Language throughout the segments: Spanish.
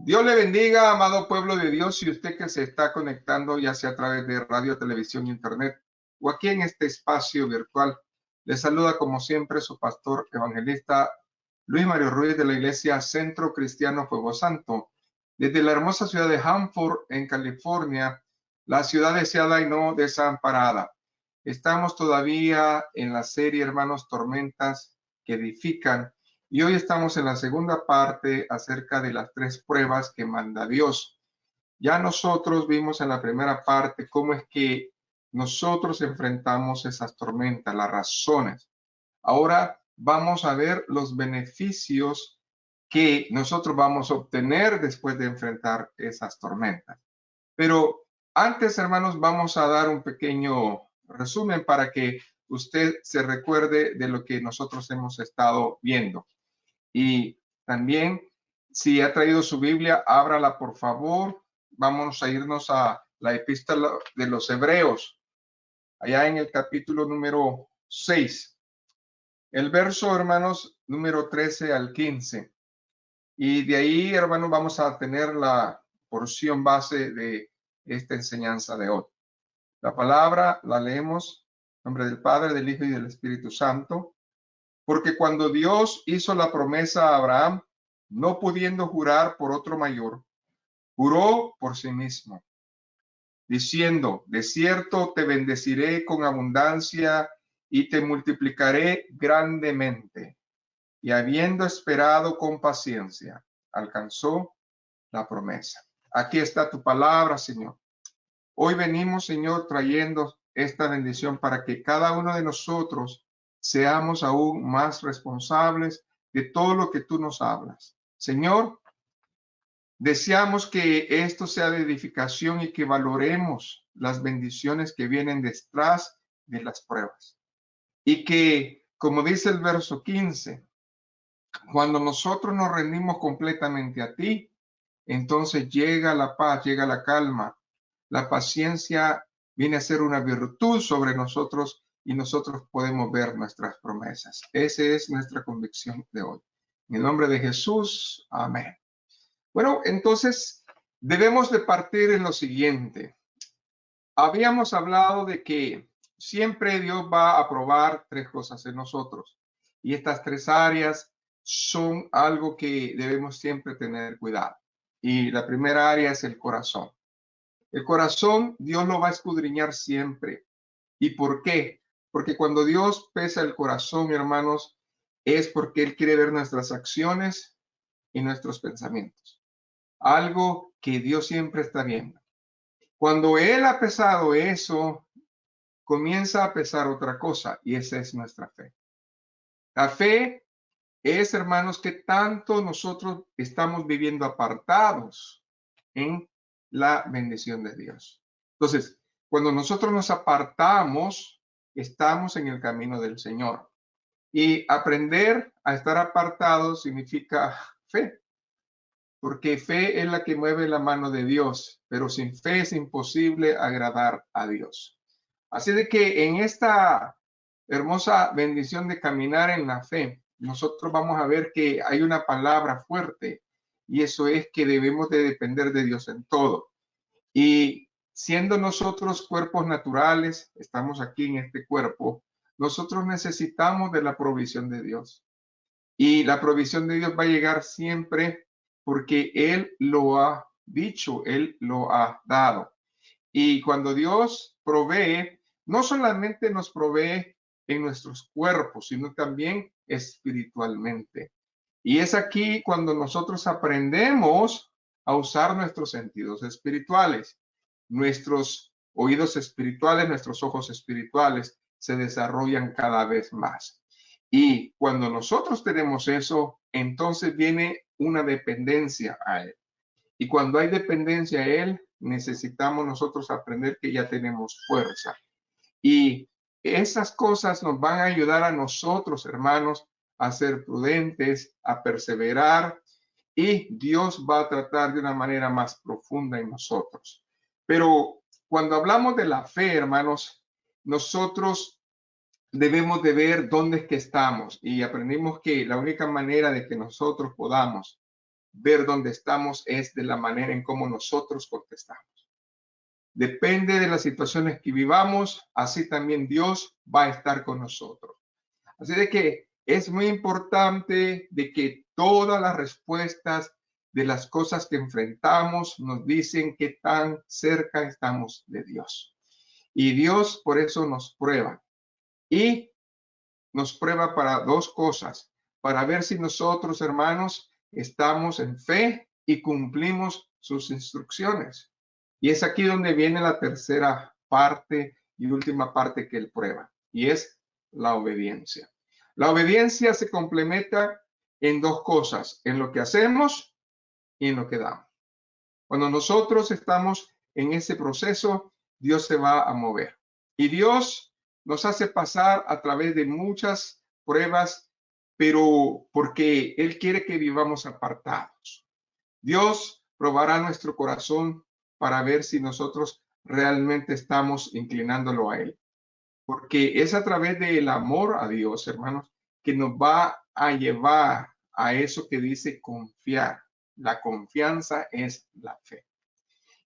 Dios le bendiga, amado pueblo de Dios, y usted que se está conectando, ya sea a través de radio, televisión, internet, o aquí en este espacio virtual. Le saluda como siempre su pastor evangelista Luis Mario Ruiz de la iglesia Centro Cristiano Fuego Santo, desde la hermosa ciudad de Hanford, en California, la ciudad deseada y no desamparada. Estamos todavía en la serie, hermanos, Tormentas que Edifican. Y hoy estamos en la segunda parte acerca de las 3 pruebas que manda Dios. Ya nosotros vimos en la primera parte cómo es que nosotros enfrentamos esas tormentas, las razones. Ahora vamos a ver los beneficios que nosotros vamos a obtener después de enfrentar esas tormentas. Pero antes, hermanos, vamos a dar un pequeño resumen para que usted se recuerde de lo que nosotros hemos estado viendo. Y también, si ha traído su Biblia, ábrala por favor. Vamos a irnos a la epístola de los Hebreos, allá en el capítulo número 6. El verso, hermanos, número 13 al 15. Y de ahí, hermanos, vamos a tener la porción base de esta enseñanza de hoy. La palabra la leemos en nombre del Padre, del Hijo y del Espíritu Santo. Porque cuando Dios hizo la promesa a Abraham, no pudiendo jurar por otro mayor, juró por sí mismo, diciendo: de cierto te bendeciré con abundancia y te multiplicaré grandemente. Y habiendo esperado con paciencia, alcanzó la promesa. Aquí está tu palabra, Señor. Hoy venimos, Señor, trayendo esta bendición para que cada uno de nosotros seamos aún más responsables de todo lo que tú nos hablas. Señor, deseamos que esto sea de edificación y que valoremos las bendiciones que vienen detrás de las pruebas. Y que, como dice el verso 15, cuando nosotros nos rendimos completamente a ti, entonces llega la paz, llega la calma. La paciencia viene a ser una virtud sobre nosotros y nosotros podemos ver nuestras promesas. Esa es nuestra convicción de hoy. En el nombre de Jesús, amén. Bueno, entonces debemos de partir en lo siguiente. Habíamos hablado de que siempre Dios va a probar 3 cosas en nosotros. Y estas 3 áreas son algo que debemos siempre tener cuidado. Y la primera área es el corazón. El corazón, Dios lo va a escudriñar siempre. ¿Y por qué? Porque cuando Dios pesa el corazón, hermanos, es porque Él quiere ver nuestras acciones y nuestros pensamientos. Algo que Dios siempre está viendo. Cuando Él ha pesado eso, comienza a pesar otra cosa, y esa es nuestra fe. La fe es, hermanos, que tanto nosotros estamos viviendo apartados en la bendición de Dios. Entonces, cuando nosotros nos apartamos, estamos en el camino del Señor. Y aprender a estar apartados significa fe, porque fe es la que mueve la mano de Dios, pero sin fe es imposible agradar a Dios. Así de que en esta hermosa bendición de caminar en la fe, nosotros vamos a ver que hay una palabra fuerte, y eso es que debemos de depender de Dios en todo. Y siendo nosotros cuerpos naturales, estamos aquí en este cuerpo, nosotros necesitamos de la provisión de Dios. Y la provisión de Dios va a llegar siempre porque Él lo ha dicho, Él lo ha dado. Y cuando Dios provee, no solamente nos provee en nuestros cuerpos, sino también espiritualmente. Y es aquí cuando nosotros aprendemos a usar nuestros sentidos espirituales. Nuestros oídos espirituales, nuestros ojos espirituales se desarrollan cada vez más. Y cuando nosotros tenemos eso, entonces viene una dependencia a Él. Y cuando hay dependencia a Él, necesitamos nosotros aprender que ya tenemos fuerza. Y esas cosas nos van a ayudar a nosotros, hermanos, a ser prudentes, a perseverar, y Dios va a tratar de una manera más profunda en nosotros. Pero cuando hablamos de la fe, hermanos, nosotros debemos de ver dónde es que estamos, y aprendimos que la única manera de que nosotros podamos ver dónde estamos es de la manera en cómo nosotros contestamos. Depende de las situaciones que vivamos, así también Dios va a estar con nosotros. Así de que es muy importante de que todas las respuestas de las cosas que enfrentamos nos dicen qué tan cerca estamos de Dios. Y Dios por eso nos prueba. Y nos prueba para dos cosas, para ver si nosotros, hermanos, estamos en fe y cumplimos sus instrucciones. Y es aquí donde viene la tercera parte y última parte que él prueba, y es la obediencia. La obediencia se complementa en dos cosas, en lo que hacemos y en lo que damos. Cuando nosotros estamos en ese proceso, Dios se va a mover. Y Dios nos hace pasar a través de muchas pruebas, pero porque Él quiere que vivamos apartados. Dios probará nuestro corazón para ver si nosotros realmente estamos inclinándolo a Él. Porque es a través del amor a Dios, hermanos, que nos va a llevar a eso que dice confiar. La confianza es la fe.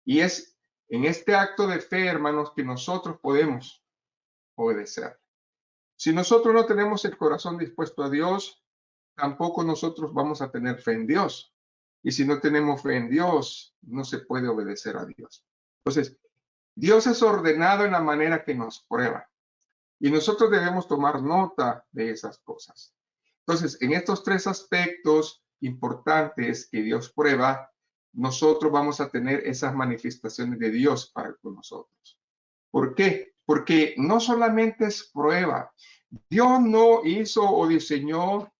Y es en este acto de fe, hermanos, que nosotros podemos obedecer. Si nosotros no tenemos el corazón dispuesto a Dios, tampoco nosotros vamos a tener fe en Dios. Y si no tenemos fe en Dios, no se puede obedecer a Dios. Entonces, Dios es ordenado en la manera que nos prueba. Y nosotros debemos tomar nota de esas cosas. Entonces, en estos tres aspectos importantes que Dios prueba, nosotros vamos a tener esas manifestaciones de Dios para con nosotros. ¿Por qué? Porque no solamente es prueba. Dios no hizo o diseñó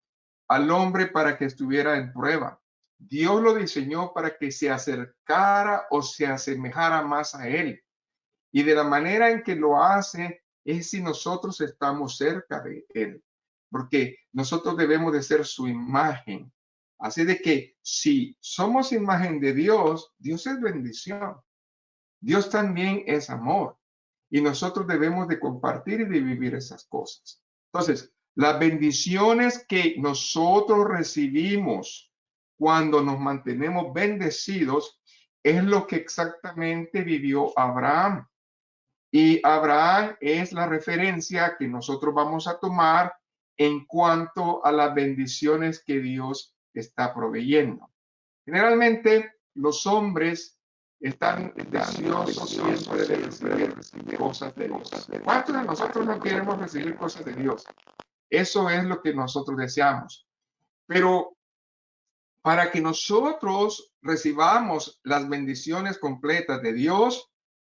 al hombre para que estuviera en prueba. Dios lo diseñó para que se acercara o se asemejara más a Él. Y de la manera en que lo hace es si nosotros estamos cerca de Él, porque nosotros debemos de ser su imagen. Así de que si somos imagen de Dios, Dios es bendición. Dios también es amor. Y nosotros debemos de compartir y de vivir esas cosas. Entonces, las bendiciones que nosotros recibimos cuando nos mantenemos bendecidos es lo que exactamente vivió Abraham. Y Abraham es la referencia que nosotros vamos a tomar en cuanto a las bendiciones que Dios está proveyendo. Generalmente los hombres están deseosos siempre de recibir cosas de Dios. ¿Cuántos de nosotros no queremos recibir cosas de Dios? Eso es lo que nosotros deseamos. Pero para que nosotros recibamos las bendiciones completas de Dios,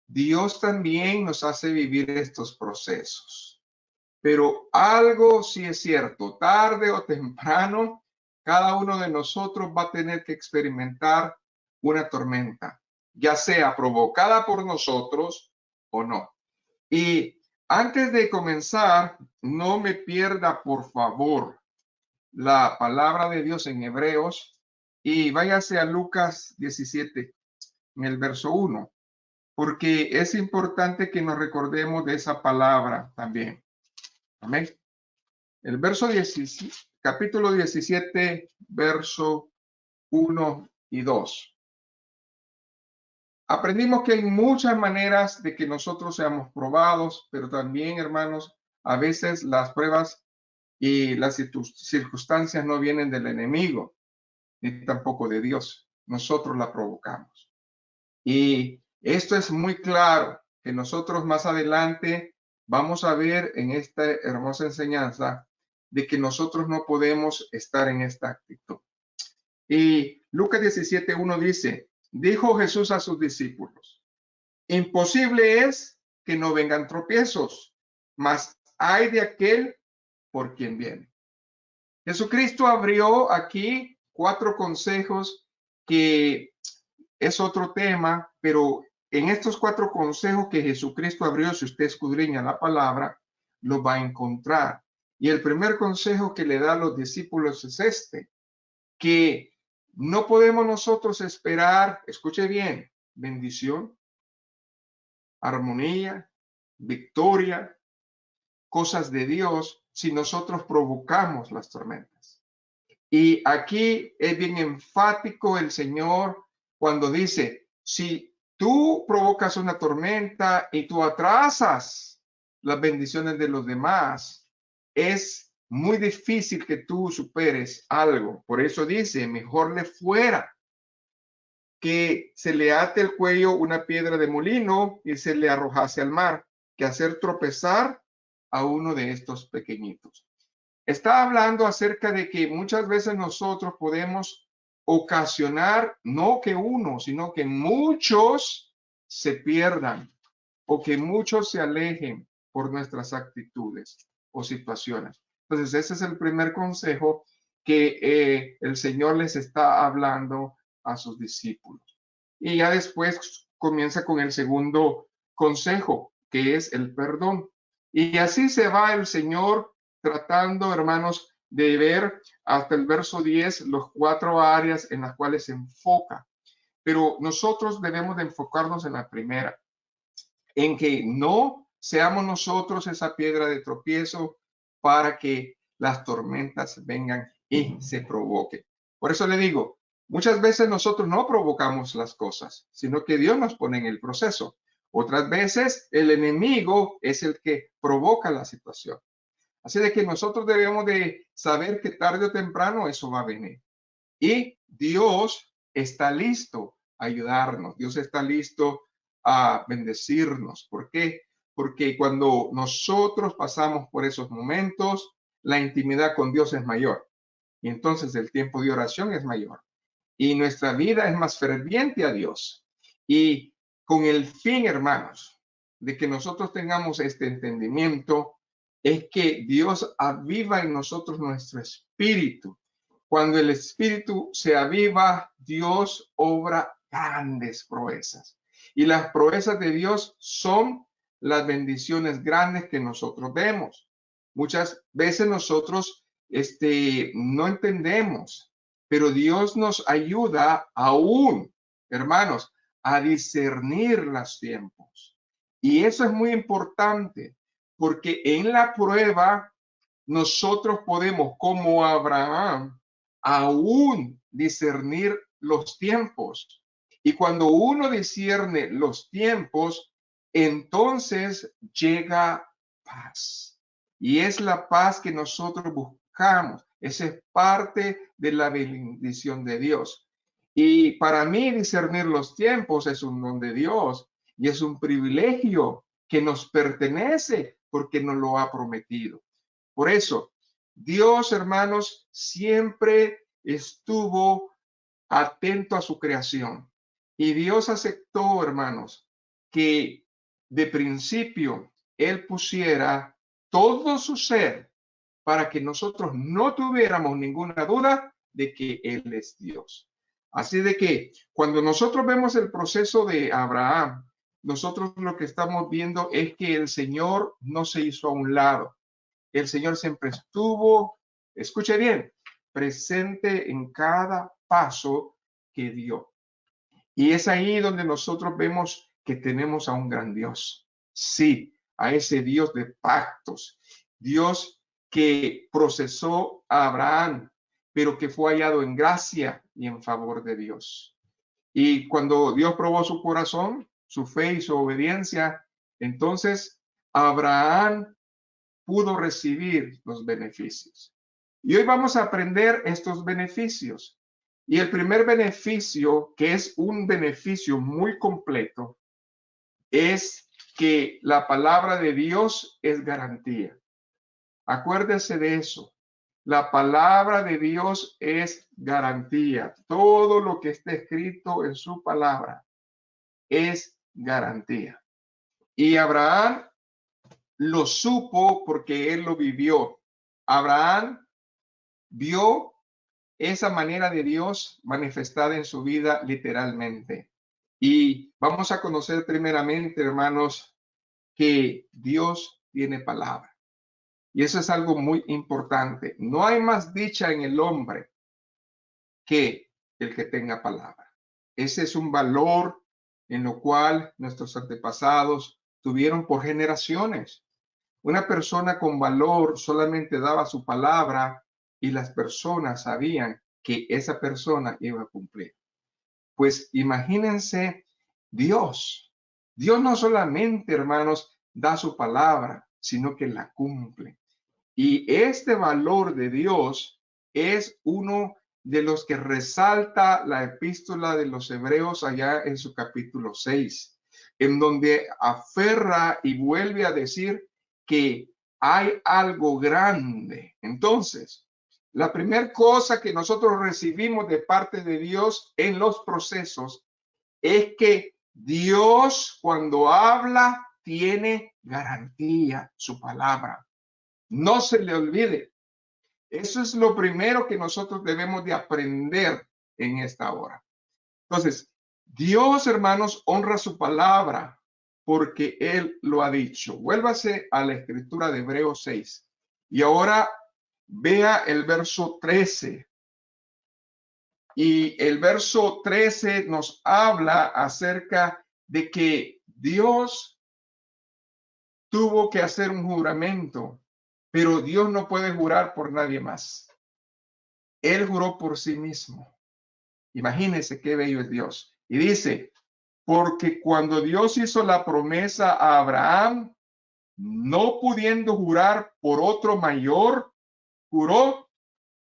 Dios también nos hace vivir estos procesos. Pero algo sí es cierto, tarde o temprano, cada uno de nosotros va a tener que experimentar una tormenta, ya sea provocada por nosotros o no. Y antes de comenzar, no me pierda, por favor, la palabra de Dios en Hebreos y váyase a Lucas 17, en el verso 1, porque es importante que nos recordemos de esa palabra también. Amén. El verso 17, capítulo 17, verso 1 y 2. Aprendimos que hay muchas maneras de que nosotros seamos probados, pero también, hermanos, a veces las pruebas y las circunstancias no vienen del enemigo, ni tampoco de Dios. Nosotros la provocamos. Y esto es muy claro, que nosotros más adelante vamos a ver en esta hermosa enseñanza de que nosotros no podemos estar en esta actitud. Y Lucas 17:1 dice, dijo Jesús a sus discípulos, imposible es que no vengan tropiezos, mas hay de aquel por quien viene. Jesucristo abrió aquí 4 consejos que es otro tema, pero en estos 4 consejos que Jesucristo abrió, si usted escudriña la palabra, lo va a encontrar. Y el primer consejo que le da a los discípulos es este, que no podemos nosotros esperar, escuche bien, bendición, armonía, victoria, cosas de Dios, si nosotros provocamos las tormentas. Y aquí es bien enfático el Señor cuando dice, si tú provocas una tormenta y tú atrasas las bendiciones de los demás, es muy difícil que tú superes algo. Por eso dice, mejor le fuera que se le ate el cuello una piedra de molino y se le arrojase al mar, que hacer tropezar a uno de estos pequeñitos. Está hablando acerca de que muchas veces nosotros podemos ocasionar, no que uno, sino que muchos se pierdan o que muchos se alejen por nuestras actitudes o situaciones. Entonces, ese es el primer consejo que el Señor les está hablando a sus discípulos. Y ya después comienza con el segundo consejo, que es el perdón. Y así se va el Señor tratando, hermanos, de ver hasta el verso 10 los 4 áreas en las cuales se enfoca. Pero nosotros debemos de enfocarnos en la primera, en que no seamos nosotros esa piedra de tropiezo para que las tormentas vengan y se provoquen. Por eso le digo, muchas veces nosotros no provocamos las cosas, sino que Dios nos pone en el proceso. Otras veces el enemigo es el que provoca la situación. Así de que nosotros debemos de saber que tarde o temprano eso va a venir. Y Dios está listo a ayudarnos. Dios está listo a bendecirnos. ¿Por qué? Porque cuando nosotros pasamos por esos momentos, la intimidad con Dios es mayor. Y entonces el tiempo de oración es mayor. Y nuestra vida es más ferviente a Dios. Y con el fin, hermanos, de que nosotros tengamos este entendimiento, es que Dios aviva en nosotros nuestro espíritu. Cuando el espíritu se aviva, Dios obra grandes proezas. Y las proezas de Dios son las bendiciones grandes que nosotros vemos. Muchas veces nosotros no entendemos, pero Dios nos ayuda aún, hermanos, a discernir los tiempos. Y eso es muy importante, porque en la prueba nosotros podemos, como Abraham, aún discernir los tiempos. Y cuando uno discierne los tiempos, entonces llega paz. Y es la paz que nosotros buscamos. Esa es parte de la bendición de Dios. Y para mí discernir los tiempos es un don de Dios y es un privilegio que nos pertenece porque nos lo ha prometido. Por eso, Dios, hermanos, siempre estuvo atento a su creación. Y Dios aceptó, hermanos, que de principio Él pusiera todo su ser para que nosotros no tuviéramos ninguna duda de que Él es Dios. Así de que cuando nosotros vemos el proceso de Abraham, nosotros lo que estamos viendo es que el Señor no se hizo a un lado. El Señor siempre estuvo, escuche bien, presente en cada paso que dio. Y es ahí donde nosotros vemos que tenemos a un gran Dios. Sí, a ese Dios de pactos. Dios que procesó a Abraham, pero que fue hallado en gracia y en favor de Dios. Y cuando Dios probó su corazón, su fe y su obediencia, entonces Abraham pudo recibir los beneficios. Y hoy vamos a aprender estos beneficios. Y el primer beneficio, que es un beneficio muy completo, es que la palabra de Dios es garantía. Acuérdese de eso. La palabra de Dios es garantía. Todo lo que está escrito en su palabra es garantía. Y Abraham lo supo porque él lo vivió. Abraham vio esa manera de Dios manifestada en su vida literalmente. Y vamos a conocer primeramente, hermanos, que Dios tiene palabra. Y eso es algo muy importante. No hay más dicha en el hombre que el que tenga palabra. Ese es un valor en lo cual nuestros antepasados tuvieron por generaciones. Una persona con valor solamente daba su palabra y las personas sabían que esa persona iba a cumplir. Pues imagínense Dios. Dios no solamente, hermanos, da su palabra, sino que la cumple. Y este valor de Dios es uno de los que resalta la epístola de los Hebreos allá en su capítulo 6, en donde aferra y vuelve a decir que hay algo grande. Entonces, la primera cosa que nosotros recibimos de parte de Dios en los procesos es que Dios, cuando habla, tiene garantía, su palabra. No se le olvide. Eso es lo primero que nosotros debemos de aprender en esta hora. Entonces, Dios, hermanos, honra su palabra porque Él lo ha dicho. Vuélvase a la escritura de Hebreos 6 y ahora vea el verso 13. Y el verso 13 nos habla acerca de que Dios tuvo que hacer un juramento, pero Dios no puede jurar por nadie más. Él juró por sí mismo. Imagínense qué bello es Dios. Y dice, porque cuando Dios hizo la promesa a Abraham, no pudiendo jurar por otro mayor, juró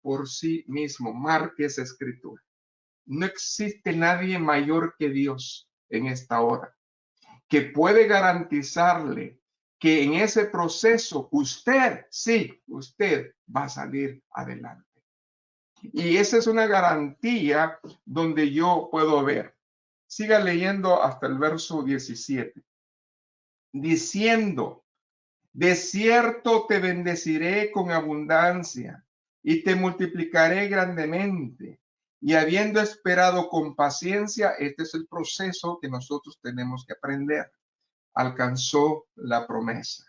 por sí mismo. Marque esa escritura. No existe nadie mayor que Dios en esta hora, que puede garantizarle que en ese proceso usted, sí, usted va a salir adelante. Y esa es una garantía donde yo puedo ver. Siga leyendo hasta el verso 17. Diciendo, de cierto te bendeciré con abundancia y te multiplicaré grandemente. Y habiendo esperado con paciencia, este es el proceso que nosotros tenemos que aprender. Alcanzó la promesa.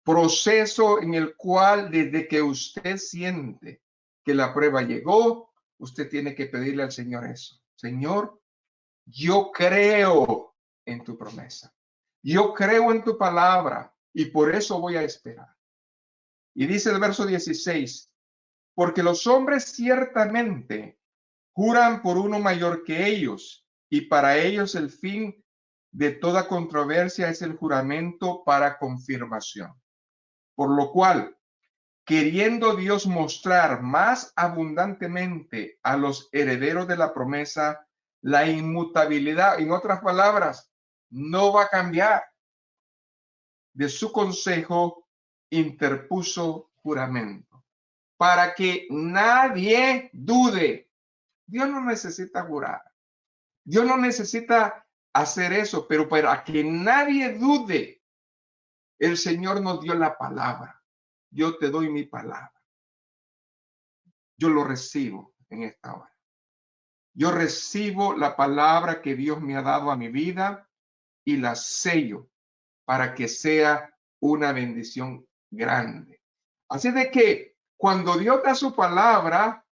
Proceso en el cual desde que usted siente que la prueba llegó, usted tiene que pedirle al Señor eso. Señor, yo creo en tu promesa. Yo creo en tu palabra y por eso voy a esperar. Y dice el verso 16, porque los hombres ciertamente juran por uno mayor que ellos y para ellos el fin de toda controversia es el juramento para confirmación. Por lo cual, queriendo Dios mostrar más abundantemente a los herederos de la promesa la inmutabilidad, en otras palabras, no va a cambiar, de su consejo interpuso juramento, para que nadie dude. Dios no necesita jurar, Dios no necesita hacer eso, pero para que nadie dude, el Señor nos dio la palabra. Yo te doy mi palabra. Yo lo recibo en esta hora. Yo recibo la palabra que Dios me ha dado a mi vida y la sello para que sea una bendición grande. Así de que cuando Dios da su palabra,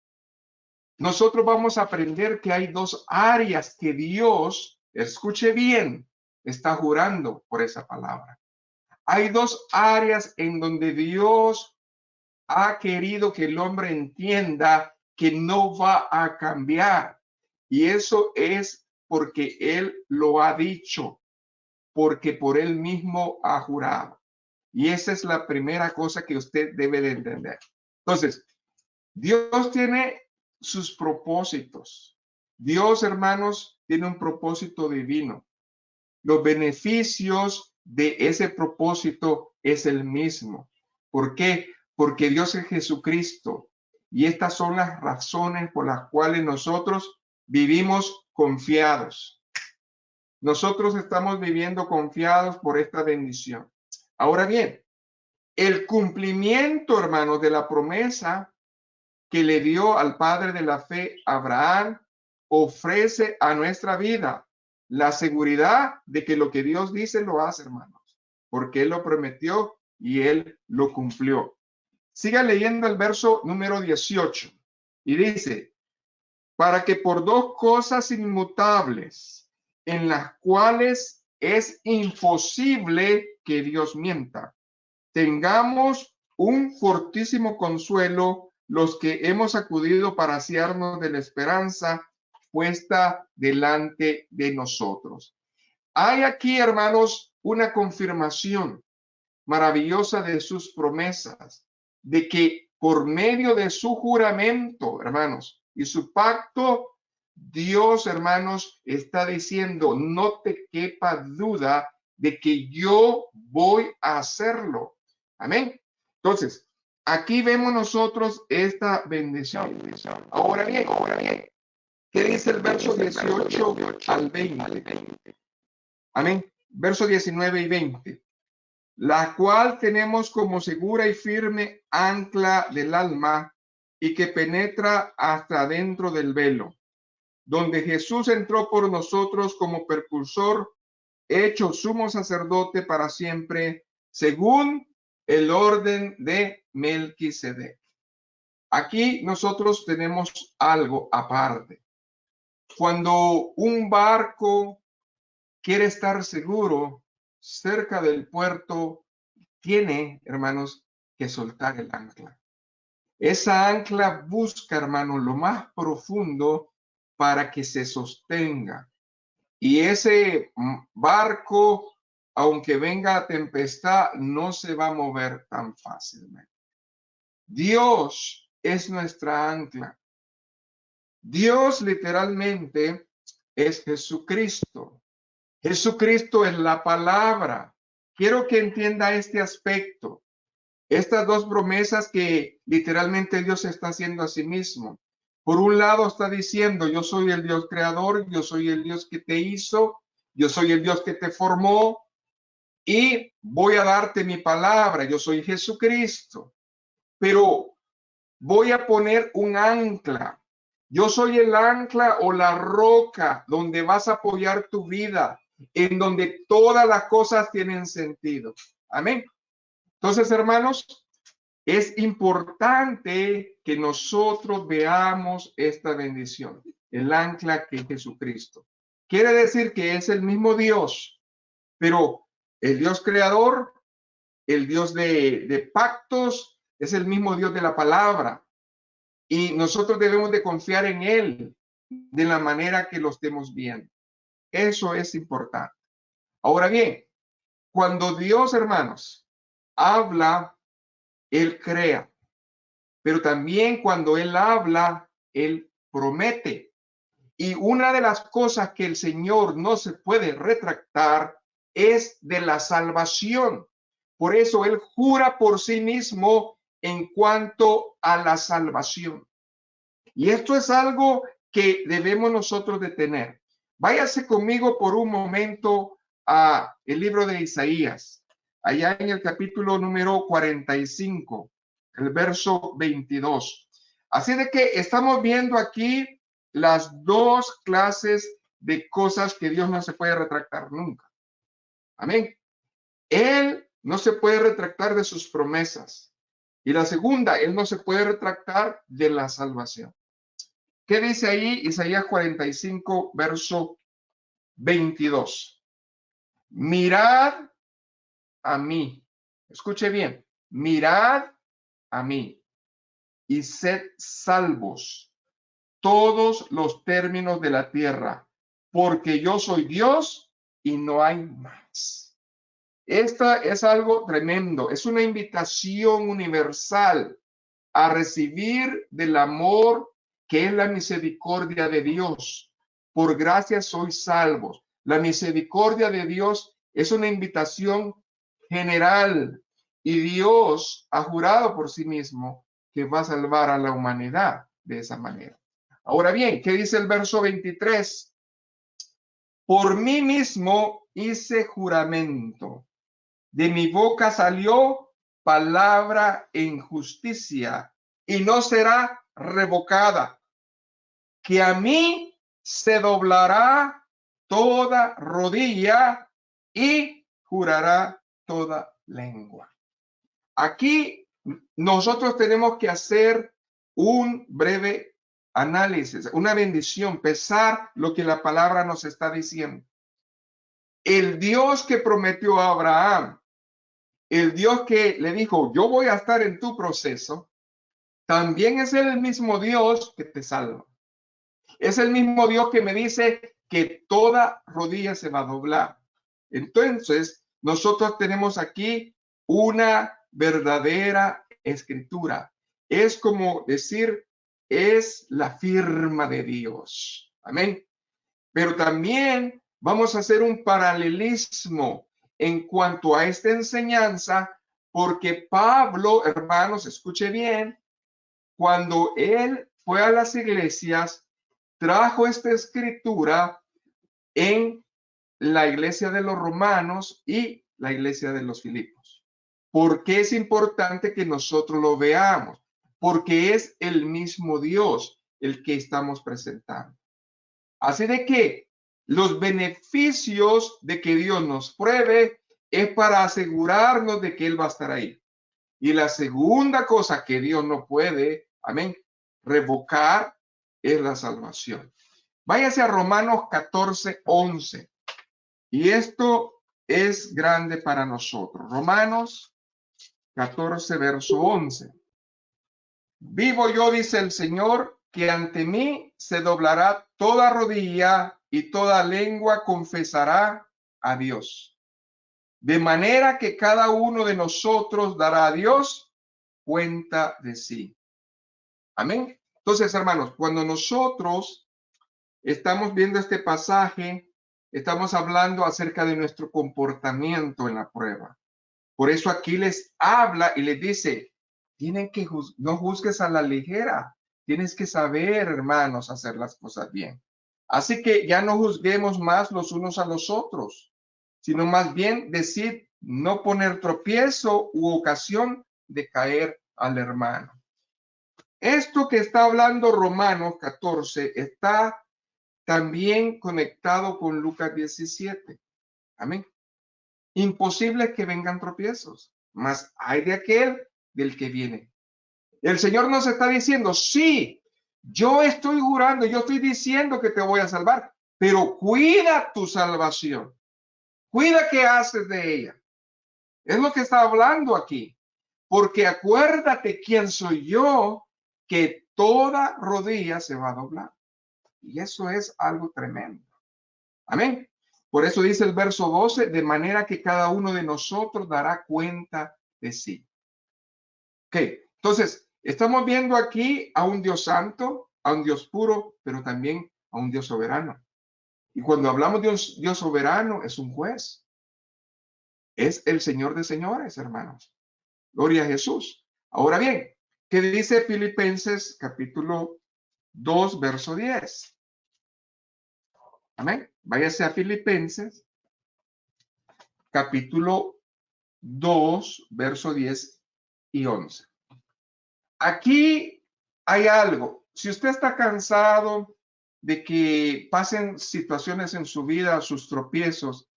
nosotros vamos a aprender que hay dos áreas que Dios, escuche bien, está jurando por esa palabra. Hay dos áreas en donde Dios ha querido que el hombre entienda que no va a cambiar. Y eso es porque Él lo ha dicho, porque por Él mismo ha jurado. Y esa es la primera cosa que usted debe de entender. Entonces, Dios tiene sus propósitos. Dios, hermanos, tiene un propósito divino. Los beneficios de ese propósito es el mismo. ¿Por qué? Porque Dios es Jesucristo. Y estas son las razones por las cuales nosotros vivimos confiados. Nosotros estamos viviendo confiados por esta bendición. Ahora bien, el cumplimiento, hermanos, de la promesa que le dio al padre de la fe, Abraham, ofrece a nuestra vida la seguridad de que lo que Dios dice lo hace, hermanos, porque Él lo prometió y Él lo cumplió. Siga leyendo el verso número 18 y dice, para que por dos cosas inmutables, en las cuales es imposible que Dios mienta, tengamos un fortísimo consuelo los que hemos acudido para asearnos de la esperanza puesta delante de nosotros. Hay aquí, hermanos, una confirmación maravillosa de sus promesas, de que por medio de su juramento, hermanos, y su pacto, Dios, hermanos, está diciendo, no te quepa duda de que yo voy a hacerlo. Amén. Entonces, aquí vemos nosotros esta bendición. Ahora bien, ¿qué dice el verso 18 al 20? Amén. Verso 19 y 20. La cual tenemos como segura y firme ancla del alma y que penetra hasta dentro del velo, donde Jesús entró por nosotros como precursor, hecho sumo sacerdote para siempre, según el orden de Melquisedec. Aquí nosotros tenemos algo aparte. Cuando un barco quiere estar seguro cerca del puerto, tiene, hermanos, que soltar el ancla. Esa ancla busca, hermanos, lo más profundo para que se sostenga. Y ese barco, aunque venga tempestad, no se va a mover tan fácilmente. Dios es nuestra ancla. Dios literalmente es Jesucristo. Jesucristo es la palabra. Quiero que entienda este aspecto. Estas dos promesas que literalmente Dios está haciendo a sí mismo. Por un lado está diciendo, yo soy el Dios creador, yo soy el Dios que te hizo, yo soy el Dios que te formó y voy a darte mi palabra, yo soy Jesucristo. Pero voy a poner un ancla. Yo soy el ancla o la roca donde vas a apoyar tu vida, en donde todas las cosas tienen sentido. Amén. Entonces, hermanos, es importante que nosotros veamos esta bendición, el ancla que es Jesucristo. Quiere decir que es el mismo Dios, pero el Dios creador, el Dios de pactos, es el mismo Dios de la palabra. Y nosotros debemos de confiar en Él de la manera que lo estemos viendo. Eso es importante. Ahora bien, cuando Dios, hermanos, habla, Él crea. Pero también cuando Él habla, Él promete. Y una de las cosas que el Señor no se puede retractar es de la salvación. Por eso Él jura por sí mismo en cuanto a la salvación. Y esto es algo que debemos nosotros de tener. Váyase conmigo por un momento a el libro de Isaías, allá en el capítulo número 45, el verso 22. Así de que estamos viendo aquí las dos clases de cosas que Dios no se puede retractar nunca. Amén. Él no se puede retractar de sus promesas. Y la segunda, Él no se puede retractar de la salvación. ¿Qué dice ahí Isaías 45, verso 22? Mirad a mí. Escuche bien. Mirad a mí y sed salvos todos los términos de la tierra, porque yo soy Dios y no hay más. Esta es algo tremendo. Es una invitación universal a recibir del amor que es la misericordia de Dios. Por gracia sois salvos. La misericordia de Dios es una invitación general y Dios ha jurado por sí mismo que va a salvar a la humanidad de esa manera. Ahora bien, ¿qué dice el verso 23? Por mí mismo hice juramento. De mi boca salió palabra en justicia y no será revocada, que a mí se doblará toda rodilla y jurará toda lengua. Aquí nosotros tenemos que hacer un breve análisis, una bendición, pesar lo que la palabra nos está diciendo. El Dios que prometió a Abraham, el Dios que le dijo, yo voy a estar en tu proceso, también es el mismo Dios que te salva. Es el mismo Dios que me dice que toda rodilla se va a doblar. Entonces, nosotros tenemos aquí una verdadera escritura. Es como decir, es la firma de Dios. Amén. Pero también vamos a hacer un paralelismo en cuanto a esta enseñanza, porque Pablo, hermanos, escuche bien, cuando él fue a las iglesias, trajo esta escritura en la iglesia de los romanos y la iglesia de los filipos. ¿Por qué es importante que nosotros lo veamos? Porque es el mismo Dios el que estamos presentando. Así de que los beneficios de que Dios nos pruebe es para asegurarnos de que Él va a estar ahí. Y la segunda cosa que Dios no puede, amén, revocar es la salvación. Váyase a Romanos 14:11. Y esto es grande para nosotros. Romanos 14, verso 11. Vivo yo, dice el Señor, que ante mí se doblará toda rodilla y toda lengua confesará a Dios. De manera que cada uno de nosotros dará a Dios cuenta de sí. Amén. Entonces, hermanos, cuando nosotros estamos viendo este pasaje, estamos hablando acerca de nuestro comportamiento en la prueba. Por eso aquí les habla y les dice, tienen que no juzgues a la ligera, tienes que saber, hermanos, hacer las cosas bien. Así que ya no juzguemos más los unos a los otros, sino más bien decir, no poner tropiezo u ocasión de caer al hermano. Esto que está hablando Romanos 14 está también conectado con Lucas 17. Amén. Imposible que vengan tropiezos, mas hay de aquel del que viene. El Señor nos está diciendo, sí, yo estoy jurando, yo estoy diciendo que te voy a salvar, pero cuida tu salvación. Cuida qué haces de ella. Es lo que está hablando aquí. Porque acuérdate quién soy yo, que toda rodilla se va a doblar. Y eso es algo tremendo. Amén. Por eso dice el verso 12, de manera que cada uno de nosotros dará cuenta de sí. Ok, entonces, estamos viendo aquí a un Dios santo, a un Dios puro, pero también a un Dios soberano. Y cuando hablamos de un Dios soberano, es un juez. Es el Señor de señores, hermanos. Gloria a Jesús. Ahora bien, ¿qué dice Filipenses capítulo 2, verso 10? Amén. Váyase a Filipenses capítulo 2, verso 10 y 11. Aquí hay algo. Si usted está cansado de que pasen situaciones en su vida, sus tropiezos,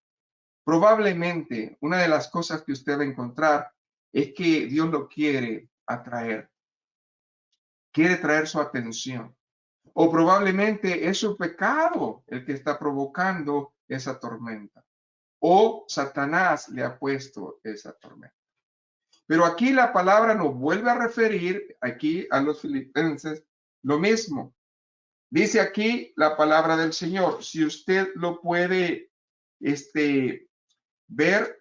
probablemente una de las cosas que usted va a encontrar es que Dios lo quiere atraer, quiere traer su atención. O probablemente es su pecado el que está provocando esa tormenta. O Satanás le ha puesto esa tormenta. Pero aquí la palabra nos vuelve a referir, aquí a los filipenses, lo mismo. Dice aquí la palabra del Señor. Si usted lo puede ver,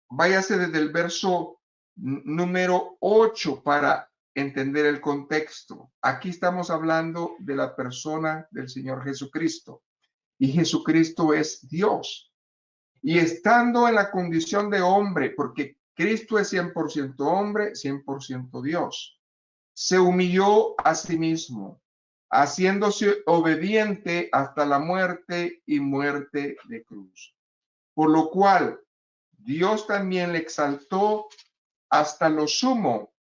váyase desde el verso número 8 para entender el contexto. Aquí estamos hablando de la persona del Señor Jesucristo. Y Jesucristo es Dios. Y estando en la condición de hombre, porque Cristo es 100% hombre, 100% Dios, se humilló a sí mismo, haciéndose obediente hasta la muerte y muerte de cruz. Por lo cual, Dios también le exaltó hasta lo sumo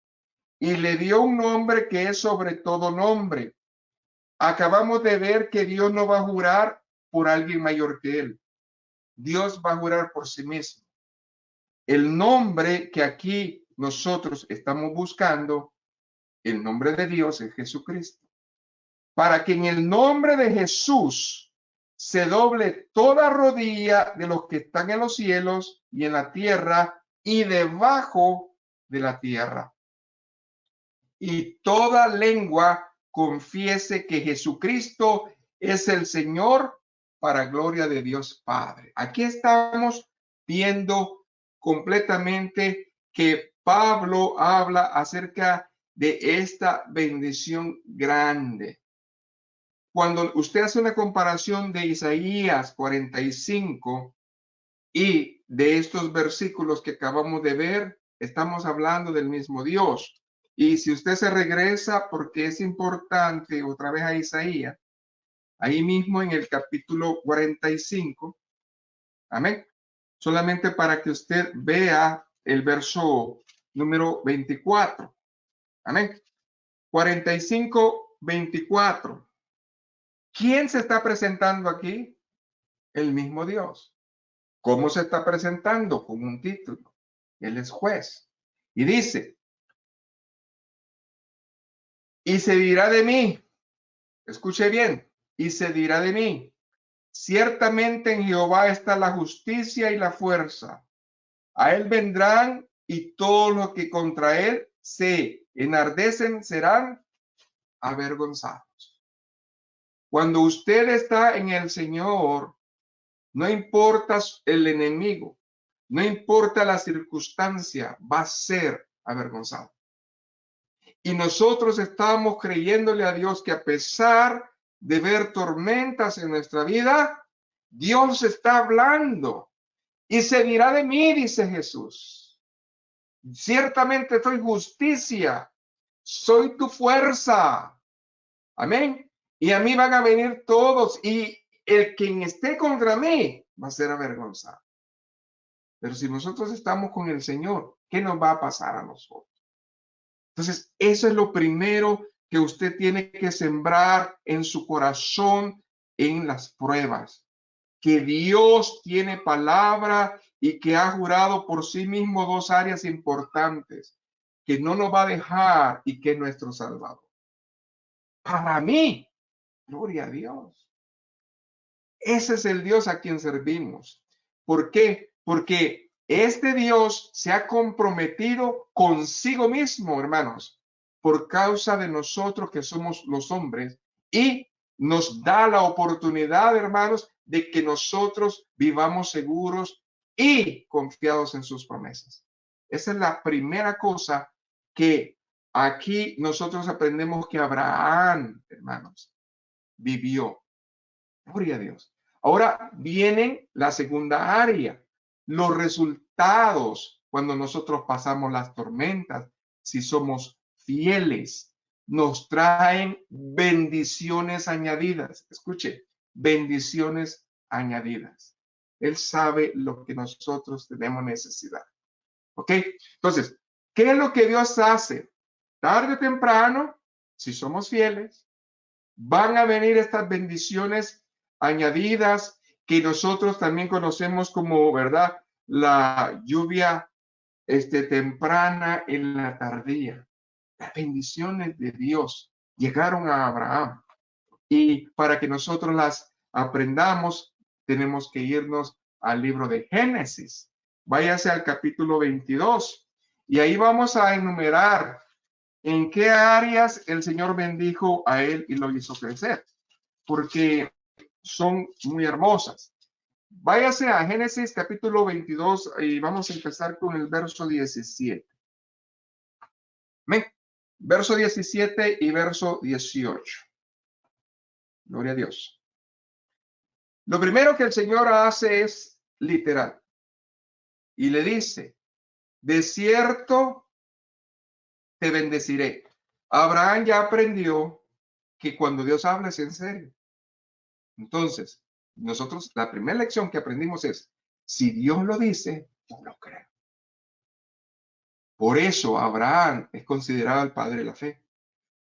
y le dio un nombre que es sobre todo nombre. Acabamos de ver que Dios no va a jurar por alguien mayor que él. Dios va a jurar por sí mismo. El nombre que aquí nosotros estamos buscando, el nombre de Dios es Jesucristo. Para que en el nombre de Jesús se doble toda rodilla de los que están en los cielos y en la tierra y debajo de la tierra. y toda lengua confiese que Jesucristo es el Señor, para gloria de Dios Padre. Aquí estamos viendo completamente que Pablo habla acerca de esta bendición grande. Cuando usted hace una comparación de Isaías 45 y de estos versículos que acabamos de ver, estamos hablando del mismo Dios. Y si usted se regresa, porque es importante, otra vez a Isaías, ahí mismo en el capítulo 45, amén, solamente para que usted vea el verso número 24, amén, 45, 24. ¿Quién se está presentando aquí? El mismo Dios. ¿Cómo se está presentando? Con un título. Él es juez. Y dice, y se dirá de mí, escuche bien, y se dirá de mí, ciertamente en Jehová está la justicia y la fuerza. A él vendrán y todos los que contra él se enardecen serán avergonzados. Cuando usted está en el Señor, no importa el enemigo, no importa la circunstancia, va a ser avergonzado. Y nosotros estamos creyéndole a Dios que a pesar de ver tormentas en nuestra vida, Dios está hablando. Y se dirá de mí, dice Jesús. Ciertamente soy justicia, soy tu fuerza. Amén. Y a mí van a venir todos y el quien esté contra mí va a ser avergonzado. Pero si nosotros estamos con el Señor, ¿qué nos va a pasar a nosotros? Entonces, eso es lo primero que usted tiene que sembrar en su corazón en las pruebas. Que Dios tiene palabra y que ha jurado por sí mismo dos áreas importantes, que no nos va a dejar y que es nuestro Salvador. Para mí, gloria a Dios. Ese es el Dios a quien servimos. ¿Por qué? Porque este Dios se ha comprometido consigo mismo, hermanos, por causa de nosotros que somos los hombres, y nos da la oportunidad, hermanos, de que nosotros vivamos seguros y confiados en sus promesas. Esa es la primera cosa que aquí nosotros aprendemos que Abraham, hermanos, vivió. Gloria a Dios. Ahora viene la segunda área, los resultados cuando nosotros pasamos las tormentas, si somos fieles, nos traen bendiciones añadidas. Escuche, bendiciones añadidas. Él sabe lo que nosotros tenemos necesidad. ¿Ok? Entonces, ¿qué es lo que Dios hace? Tarde o temprano, si somos fieles, van a venir estas bendiciones añadidas que nosotros también conocemos como, ¿verdad? La lluvia temprana en la tardía. Las bendiciones de Dios llegaron a Abraham y para que nosotros las aprendamos tenemos que irnos al libro de Génesis. Váyase al capítulo 22 y ahí vamos a enumerar en qué áreas el Señor bendijo a él y lo hizo crecer, porque son muy hermosas. Váyase a Génesis capítulo 22 y vamos a empezar con el verso 17. Amén. Verso 17 y verso 18. Gloria a Dios. Lo primero que el Señor hace es literal. Y le dice, de cierto te bendeciré. Abraham ya aprendió que cuando Dios habla es en serio. Entonces, nosotros, la primera lección que aprendimos es, si Dios lo dice, yo lo creo. Por eso Abraham es considerado el padre de la fe,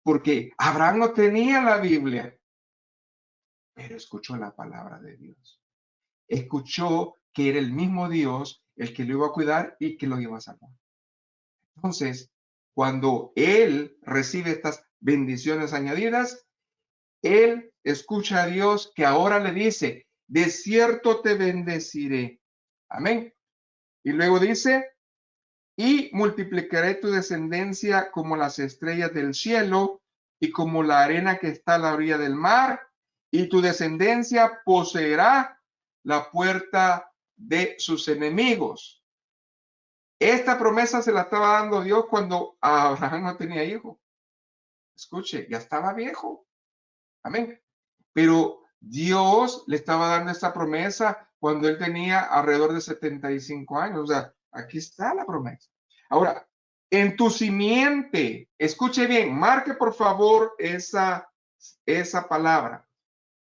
porque Abraham no tenía la Biblia, pero escuchó la palabra de Dios. Escuchó que era el mismo Dios el que lo iba a cuidar y que lo iba a salvar. Entonces, cuando él recibe estas bendiciones añadidas, él escucha a Dios que ahora le dice, de cierto te bendeciré. Amén. Y luego dice, y multiplicaré tu descendencia como las estrellas del cielo y como la arena que está a la orilla del mar, y tu descendencia poseerá la puerta de sus enemigos. Esta promesa se la estaba dando Dios cuando Abraham no tenía hijo. Escuche, ya estaba viejo. Amén. Pero Dios le estaba dando esta promesa cuando él tenía alrededor de 75 años. O sea, aquí está la promesa. Ahora, en tu simiente, escuche bien, marque por favor esa palabra.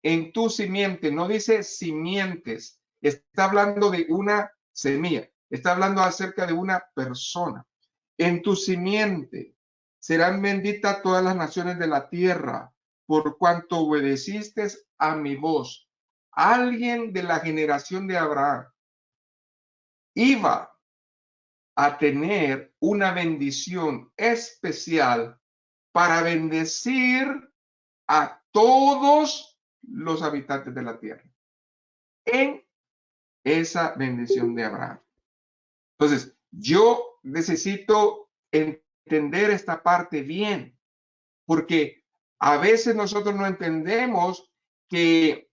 En tu simiente, no dice simientes, está hablando de una semilla, está hablando acerca de una persona. En tu simiente serán benditas todas las naciones de la tierra, por cuanto obedeciste a mi voz. Alguien de la generación de Abraham iba a tener una bendición especial para bendecir a todos los habitantes de la tierra en esa bendición de Abraham. Entonces, yo necesito entender esta parte bien, porque a veces nosotros no entendemos que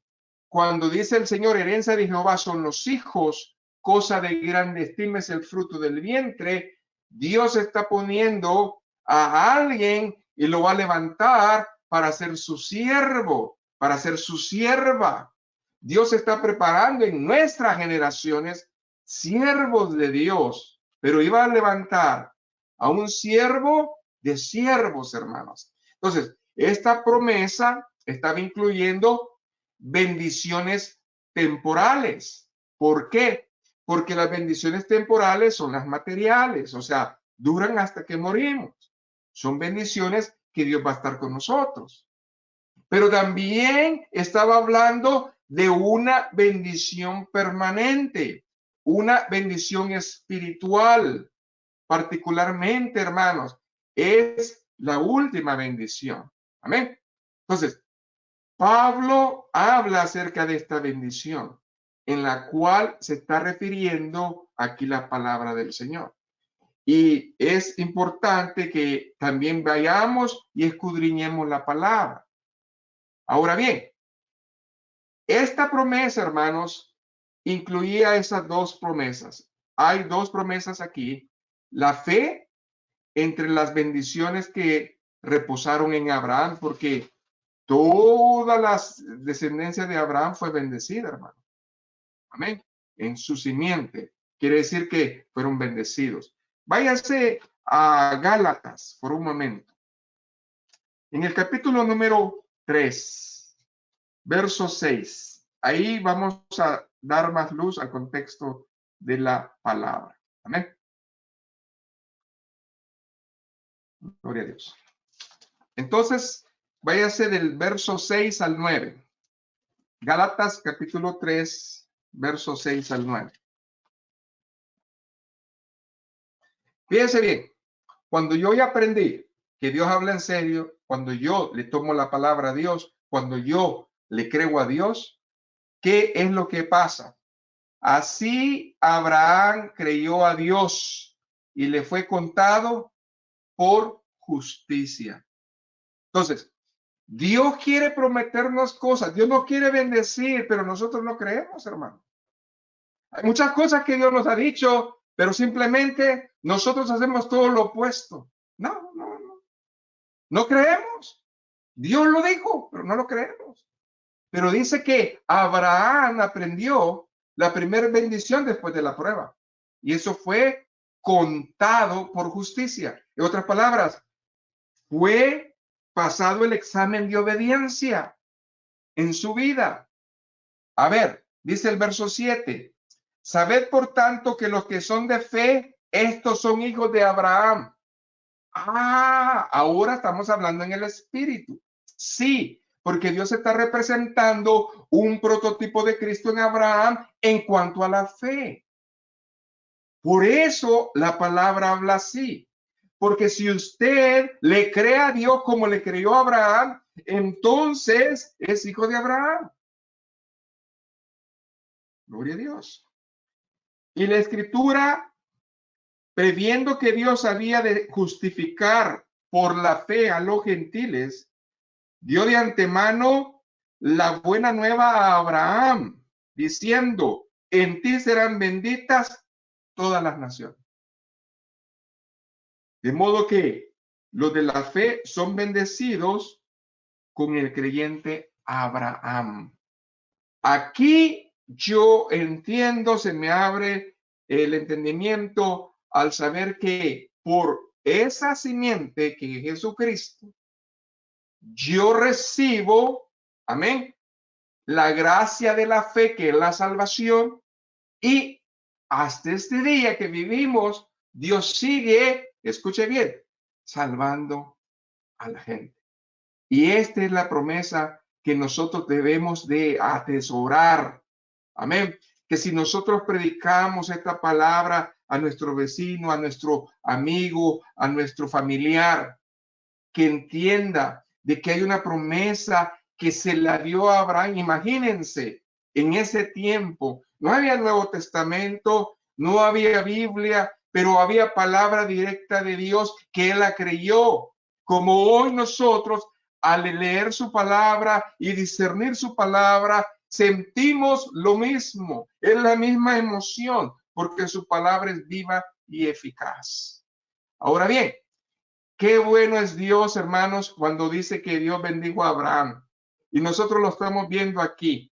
cuando dice el Señor, herencia de Jehová son los hijos, cosa de grande estima es el fruto del vientre, Dios está poniendo a alguien y lo va a levantar para ser su siervo, para ser su sierva. Dios está preparando en nuestras generaciones siervos de Dios, pero iba a levantar a un siervo de siervos, hermanos. Entonces, esta promesa estaba incluyendo bendiciones temporales. ¿Por qué? Porque las bendiciones temporales son las materiales, o sea, duran hasta que morimos. Son bendiciones que Dios va a estar con nosotros. Pero también estaba hablando de una bendición permanente, una bendición espiritual, particularmente, hermanos, es la última bendición. Amén. Entonces, Pablo habla acerca de esta bendición en la cual se está refiriendo aquí la palabra del Señor. Y es importante que también vayamos y escudriñemos la palabra. Ahora bien, esta promesa, hermanos, incluía esas dos promesas. Hay dos promesas aquí. La fe entre las bendiciones que reposaron en Abraham, porque toda la descendencia de Abraham fue bendecida, hermano. Amén. En su simiente. Quiere decir que fueron bendecidos. Váyase a Gálatas por un momento. En el capítulo número 3, verso 6. Ahí vamos a dar más luz al contexto de la palabra. Amén. Gloria a Dios. Entonces, váyase del verso 6 al 9. Gálatas capítulo 3, verso 6 al 9. Fíjense bien, cuando yo ya aprendí que Dios habla en serio, cuando yo le tomo la palabra a Dios, cuando yo le creo a Dios, ¿qué es lo que pasa? Así Abraham creyó a Dios y le fue contado por justicia. Entonces, Dios quiere prometernos cosas, Dios nos quiere bendecir, pero nosotros no creemos, hermano. Hay muchas cosas que Dios nos ha dicho, pero simplemente nosotros hacemos todo lo opuesto. No, no, no. No creemos. Dios lo dijo, pero no lo creemos. Pero dice que Abraham aprendió la primera bendición después de la prueba. Y eso fue contado por justicia. En otras palabras, fue pasado el examen de obediencia en su vida. A ver, dice el verso 7. Sabed por tanto que los que son de fe, estos son hijos de Abraham. Ah, ahora estamos hablando en el espíritu. Sí, porque Dios está representando un prototipo de Cristo en Abraham en cuanto a la fe. Por eso la palabra habla así. Porque si usted le cree a Dios como le creyó a Abraham, entonces es hijo de Abraham. Gloria a Dios. Y la escritura previendo que Dios había de justificar por la fe a los gentiles, dio de antemano la buena nueva a Abraham, diciendo, en ti serán benditas todas las naciones. De modo que los de la fe son bendecidos con el creyente Abraham. Aquí yo entiendo, se me abre el entendimiento al saber que por esa simiente que es Jesucristo, yo recibo, amén, la gracia de la fe que es la salvación, y hasta este día que vivimos, Dios sigue, escuche bien, salvando a la gente. Y esta es la promesa que nosotros debemos de atesorar. Amén. Que si nosotros predicamos esta palabra a nuestro vecino, a nuestro amigo, a nuestro familiar, que entienda de que hay una promesa que se la dio a Abraham. Imagínense, en ese tiempo no había Nuevo Testamento, no había Biblia, pero había palabra directa de Dios que él la creyó. Como hoy nosotros, al leer su palabra y discernir su palabra, sentimos lo mismo, es la misma emoción, porque su palabra es viva y eficaz. Ahora bien, qué bueno es Dios, hermanos, cuando dice que Dios bendijo a Abraham. Y nosotros lo estamos viendo aquí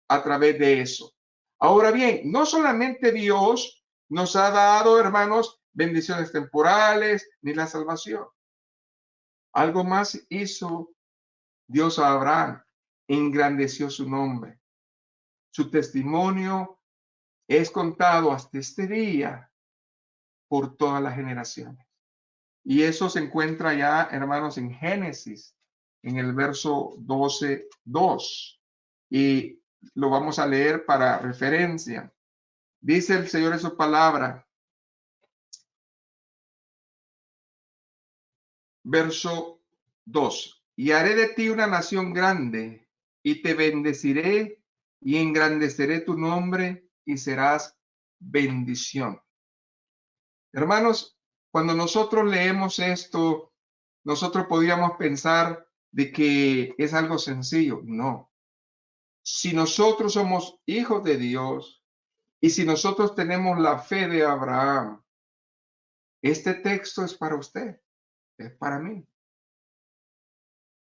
a través de eso. Ahora bien, no solamente Dios nos ha dado, hermanos, bendiciones temporales ni la salvación. Algo más hizo Dios a Abraham. Engrandeció su nombre. Su testimonio es contado hasta este día por todas las generaciones. Y eso se encuentra ya, hermanos, en Génesis, en el verso 12:2. Y lo vamos a leer para referencia. Dice el Señor en su palabra, verso 2. Y haré de ti una nación grande, y te bendeciré, y engrandeceré tu nombre, y serás bendición. Hermanos, cuando nosotros leemos esto, nosotros podríamos pensar de que es algo sencillo. No. Si nosotros somos hijos de Dios y si nosotros tenemos la fe de Abraham, este texto es para usted, es para mí.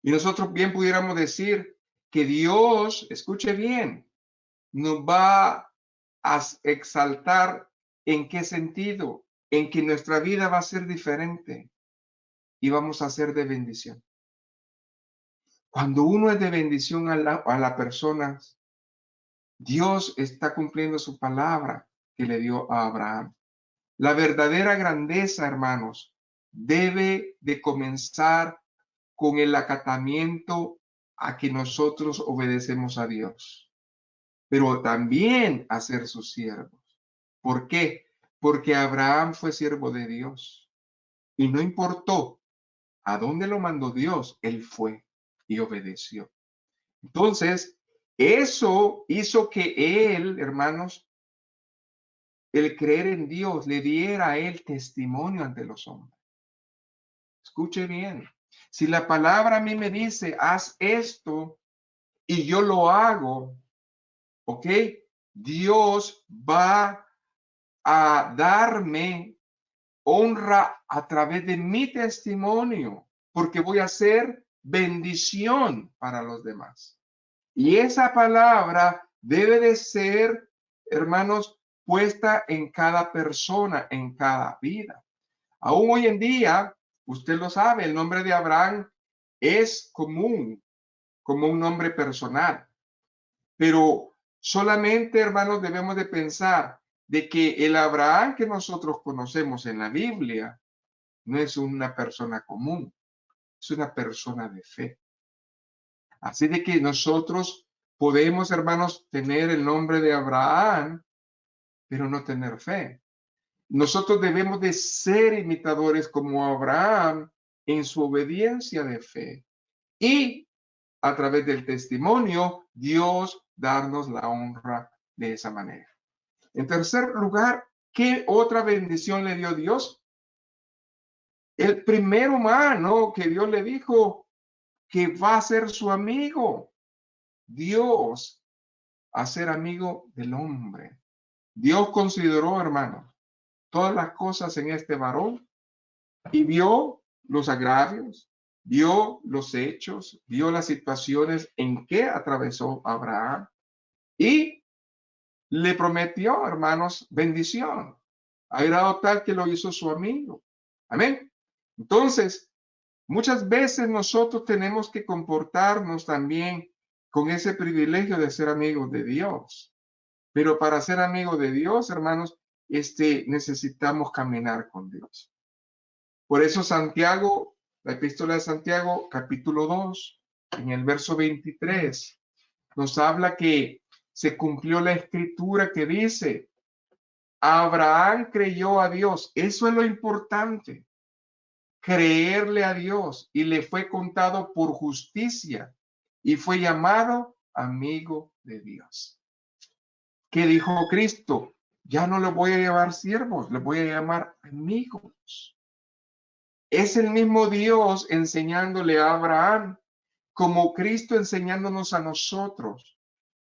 Y nosotros bien pudiéramos decir que Dios, escuche bien, nos va a exaltar. ¿En qué sentido? En que nuestra vida va a ser diferente y vamos a ser de bendición. Cuando uno es de bendición a la persona, Dios está cumpliendo su palabra que le dio a Abraham. La verdadera grandeza, hermanos, debe de comenzar con el acatamiento a que nosotros obedecemos a Dios, pero también a ser sus siervos. ¿Por qué? Porque Abraham fue siervo de Dios y no importó a dónde lo mandó Dios, él fue y obedeció. Entonces, eso hizo que él, hermanos, el creer en Dios le diera a él testimonio ante los hombres. Escuche bien. Si la palabra a mí me dice, haz esto y yo lo hago, ¿ok? Dios va a darme honra a través de mi testimonio, porque voy a ser bendición para los demás. Y esa palabra debe de ser, hermanos, puesta en cada persona, en cada vida. Aún hoy en día, usted lo sabe, el nombre de Abraham es común, como un nombre personal. Pero solamente, hermanos, debemos de pensar de que el Abraham que nosotros conocemos en la Biblia no es una persona común, es una persona de fe. Así de que nosotros podemos, hermanos, tener el nombre de Abraham, pero no tener fe. Nosotros debemos de ser imitadores como Abraham en su obediencia de fe. Y a través del testimonio, Dios darnos la honra de esa manera. En tercer lugar, ¿Qué otra bendición le dio Dios? El primer humano que Dios le dijo que va a ser su amigo. Dios a ser amigo del hombre. Dios consideró, hermano, todas las cosas en este varón y vio los agravios, vio los hechos, vio las situaciones en que atravesó Abraham y le prometió, hermanos, bendición. Ha grado tal que lo hizo su amigo. Amén. Entonces, muchas veces nosotros tenemos que comportarnos también con ese privilegio de ser amigos de Dios. Pero para ser amigos de Dios, hermanos, necesitamos caminar con Dios. Por eso Santiago, la epístola de Santiago, capítulo 2, en el verso 23, nos habla que se cumplió la escritura que dice, Abraham creyó a Dios. Eso es lo importante, creerle a Dios y le fue contado por justicia y fue llamado amigo de Dios. ¿Qué dijo Cristo? Ya no le voy a llamar siervos, le voy a llamar amigos. Es el mismo Dios enseñándole a Abraham, como Cristo enseñándonos a nosotros,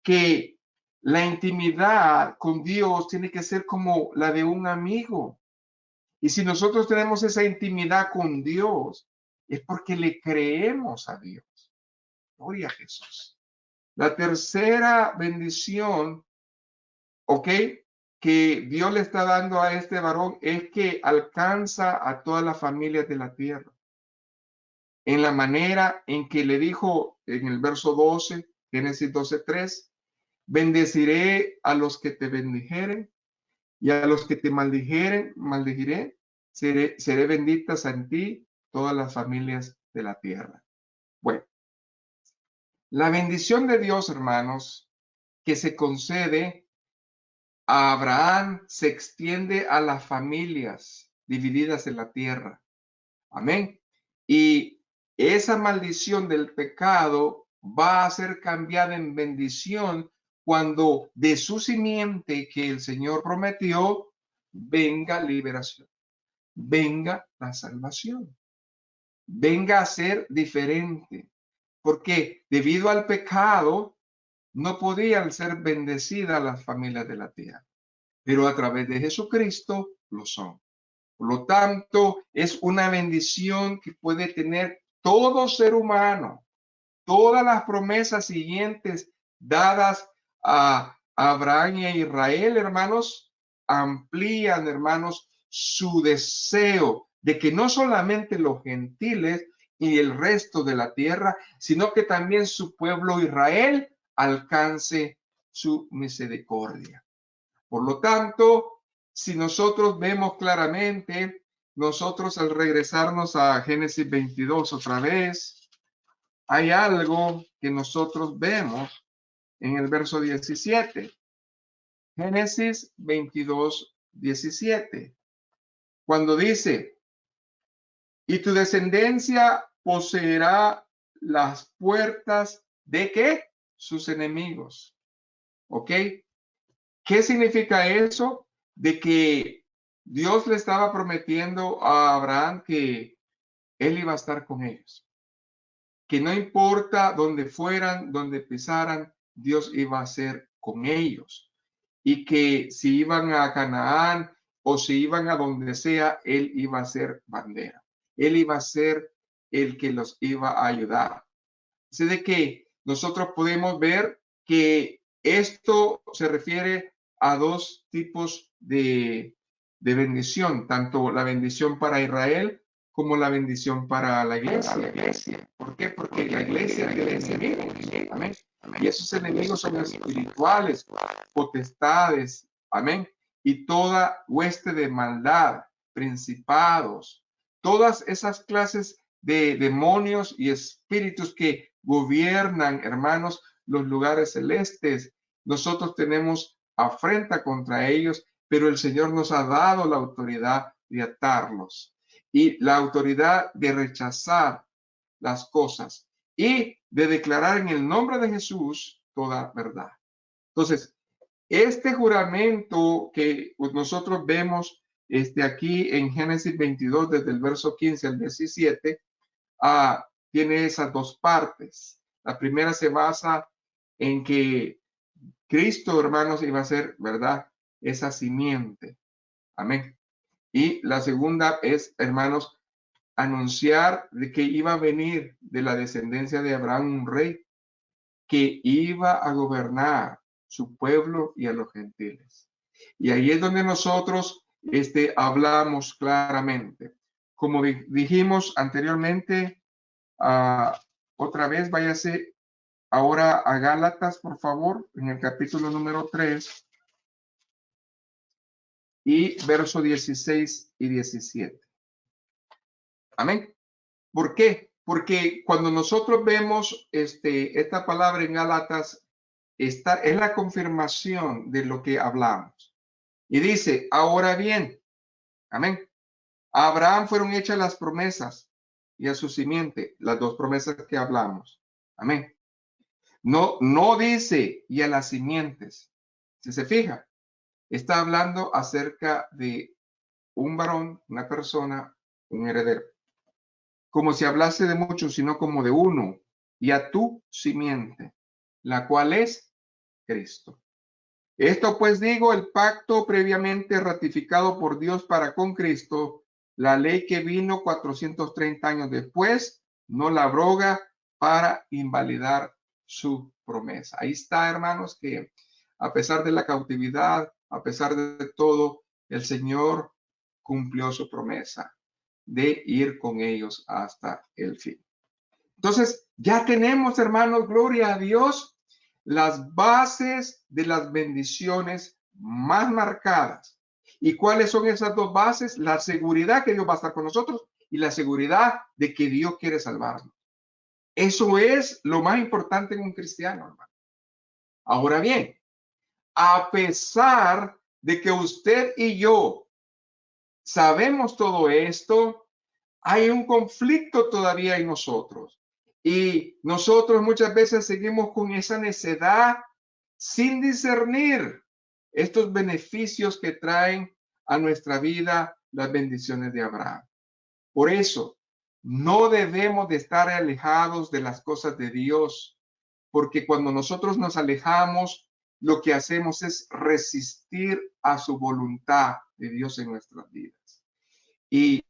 que la intimidad con Dios tiene que ser como la de un amigo. Y si nosotros tenemos esa intimidad con Dios, es porque le creemos a Dios. Gloria a Jesús. La tercera bendición, ¿ok?, que Dios le está dando a este varón es que alcanza a todas las familias de la tierra. En la manera en que le dijo en el verso 12, Génesis 12:3, bendeciré a los que te bendijeren y a los que te maldijeren, maldijiré, seré benditas en ti todas las familias de la tierra. Bueno, la bendición de Dios, hermanos, que se concede a Abraham, se extiende a las familias divididas en la tierra. Amén. Y esa maldición del pecado va a ser cambiada en bendición cuando de su simiente que el Señor prometió venga liberación, venga la salvación, venga a ser diferente, porque debido al pecado no podían ser bendecidas las familias de la tierra, pero a través de Jesucristo lo son. Por lo tanto, es una bendición que puede tener todo ser humano. Todas las promesas siguientes dadas a Abraham y a Israel, hermanos, amplían, hermanos, su deseo de que no solamente los gentiles y el resto de la tierra, sino que también su pueblo Israel alcance su misericordia. Por lo tanto, si nosotros vemos claramente, nosotros al regresarnos a Génesis 22 otra vez, hay algo que nosotros vemos en el verso 17. Génesis 22, 17. Cuando dice, y tu descendencia poseerá las puertas de ¿qué? Sus enemigos. ¿Ok? ¿Qué significa eso? De que Dios le estaba prometiendo a Abraham que él iba a estar con ellos, que no importa dónde fueran, dónde pisaran, Dios iba a ser con ellos, y que si iban a Canaán o si iban a donde sea, él iba a ser bandera, él iba a ser el que los iba a ayudar. Así de que nosotros podemos ver que esto se refiere a dos tipos de bendición, tanto la bendición para Israel como la bendición para la iglesia. ¿Por qué? Porque la iglesia tiene enemigos. Amén. Y esos enemigos son espirituales, potestades. Amén. Y toda hueste de maldad, principados, todas esas clases de demonios y espíritus que gobiernan, hermanos, los lugares celestes. Nosotros tenemos afrenta contra ellos, pero el Señor nos ha dado la autoridad de atarlos y la autoridad de rechazar las cosas y de declarar en el nombre de Jesús toda verdad. Entonces, Este juramento que nosotros vemos aquí en Génesis 22, desde el verso 15 al 17, tiene esas dos partes. La primera se basa en que Cristo, hermanos, iba a ser, ¿verdad?, esa simiente. Amén. Y la segunda es, hermanos, anunciar de que iba a venir de la descendencia de Abraham un rey que iba a gobernar su pueblo y a los gentiles. Y ahí es donde nosotros hablamos claramente. Como dijimos anteriormente, otra vez váyase ahora a Gálatas, por favor, en el capítulo número 3 y verso 16 y 17. Amén. ¿Por qué? Porque cuando nosotros vemos esta palabra en Gálatas, es la confirmación de lo que hablamos. Y dice, ahora bien, amén. A Abraham fueron hechas las promesas y a su simiente, las dos promesas que hablamos. Amén. No, no dice y a las simientes. Si se fija, está hablando acerca de un varón, una persona, un heredero. Como si hablase de muchos, sino como de uno, y a tu simiente, la cual es Cristo. Esto pues digo, el pacto previamente ratificado por Dios para con Cristo, la ley que vino 430 años después, no la abroga para invalidar su promesa. Ahí está, hermanos, que a pesar de la cautividad, a pesar de todo, el Señor cumplió su promesa de ir con ellos hasta el fin. Entonces, ya tenemos, hermanos, gloria a Dios, las bases de las bendiciones más marcadas. ¿Y cuáles son esas dos bases? La seguridad que Dios va a estar con nosotros y la seguridad de que Dios quiere salvarnos. Eso es lo más importante en un cristiano, hermano. Ahora bien, a pesar de que usted y yo sabemos todo esto, hay un conflicto todavía en nosotros. Y nosotros muchas veces seguimos con esa necedad sin discernir estos beneficios que traen a nuestra vida las bendiciones de Abraham. Por eso, no debemos de estar alejados de las cosas de Dios, porque cuando nosotros nos alejamos, lo que hacemos es resistir a su voluntad de Dios en nuestras vidas. Y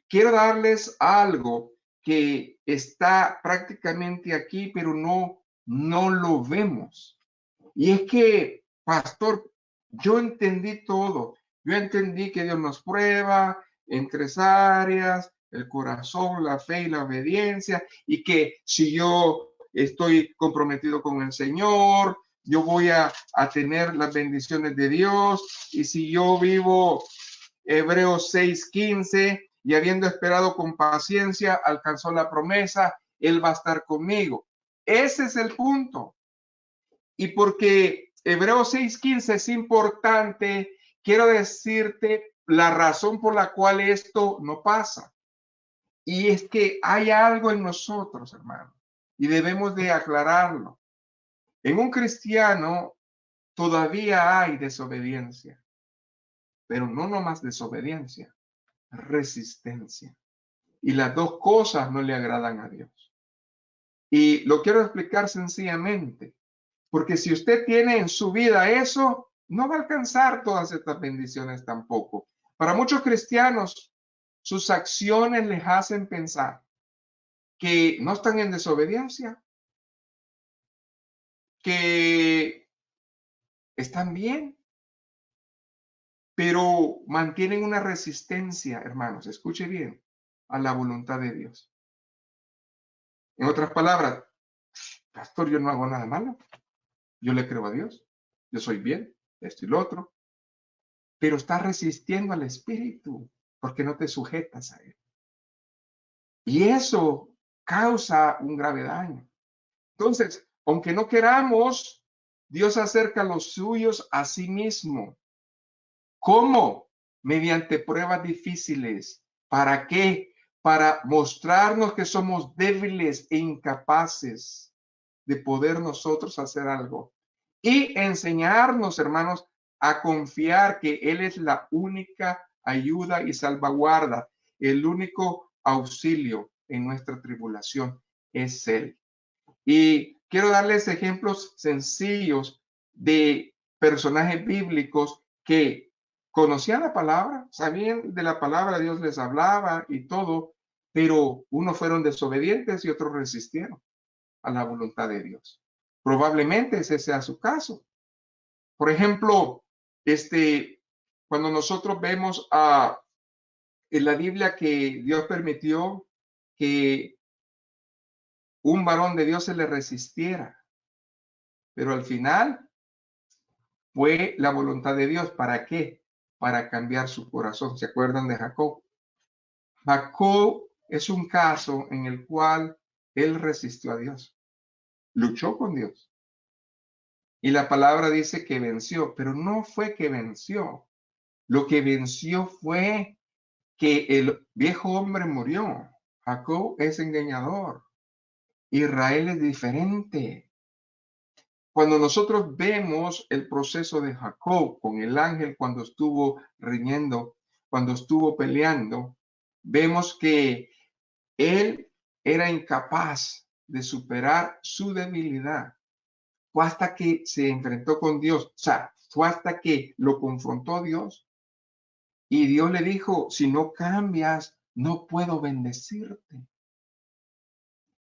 quiero darles algo que está prácticamente aquí, pero no lo vemos. Y es que, pastor, yo entendí todo. Yo entendí que Dios nos prueba en tres áreas: el corazón, la fe y la obediencia, y que si yo estoy comprometido con el Señor, yo voy a tener las bendiciones de Dios. Y si yo vivo Hebreos 6:15, y habiendo esperado con paciencia, alcanzó la promesa, Él va a estar conmigo. Ese es el punto. Y porque Hebreos 6:15 es importante, quiero decirte la razón por la cual esto no pasa. Y es que hay algo en nosotros, hermano, y debemos de aclararlo. En un cristiano todavía hay desobediencia, pero no nomás desobediencia, resistencia. Y las dos cosas no le agradan a Dios. Y lo quiero explicar sencillamente, porque si usted tiene en su vida eso, no va a alcanzar todas estas bendiciones tampoco. Para muchos cristianos, sus acciones les hacen pensar que no están en desobediencia, que están bien, pero mantienen una resistencia, hermanos, escuche bien, a la voluntad de Dios. En otras palabras, pastor, yo no hago nada malo. Yo le creo a Dios, yo soy bien, esto y lo otro, pero estás resistiendo al Espíritu porque no te sujetas a Él. Y eso causa un grave daño. Entonces, aunque no queramos, Dios acerca a los suyos a sí mismo. ¿Cómo? Mediante pruebas difíciles. ¿Para qué? Para mostrarnos que somos débiles e incapaces de poder nosotros hacer algo. y enseñarnos, hermanos, a confiar que Él es la única ayuda y salvaguarda, el único auxilio en nuestra tribulación es Él. Y quiero darles ejemplos sencillos de personajes bíblicos que conocían la palabra, sabían de la palabra, Dios les hablaba y todo, pero unos fueron desobedientes y otros resistieron a la voluntad de Dios. Probablemente ese sea su caso. Por ejemplo, cuando nosotros vemos en la Biblia que Dios permitió que un varón de Dios se le resistiera, pero al final fue la voluntad de Dios. ¿Para qué? Para cambiar su corazón. ¿Se acuerdan de Jacob? Jacob es un caso en el cual él resistió a Dios, luchó con Dios. Y la palabra dice que venció, pero no fue que venció. Lo que venció fue que el viejo hombre murió. Jacob es engañador. Israel es diferente. Cuando nosotros vemos el proceso de Jacob con el ángel cuando estuvo riñendo, cuando estuvo peleando, vemos que él era incapaz de superar su debilidad. Fue hasta que se enfrentó con Dios, o sea, fue hasta que lo confrontó Dios y Dios le dijo, si no cambias, no puedo bendecirte.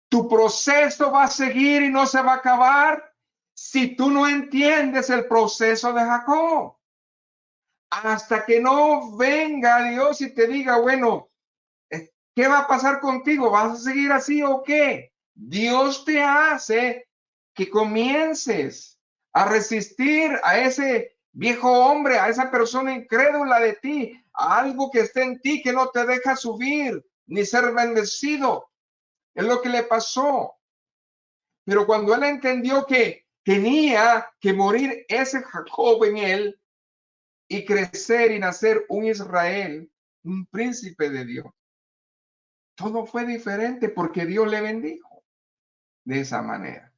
Tu proceso va a seguir y no se va a acabar si tú no entiendes el proceso de Jacob. Hasta que no venga Dios y te diga, bueno, ¿qué va a pasar contigo? ¿Vas a seguir así o qué? Dios te hace que comiences a resistir a ese viejo hombre, a esa persona incrédula de ti, a algo que esté en ti que no te deja subir ni ser bendecido. Es lo que le pasó. Pero cuando él entendió que tenía que morir ese Jacob en él y crecer y nacer un Israel, un príncipe de Dios, todo fue diferente porque Dios le bendijo de esa manera.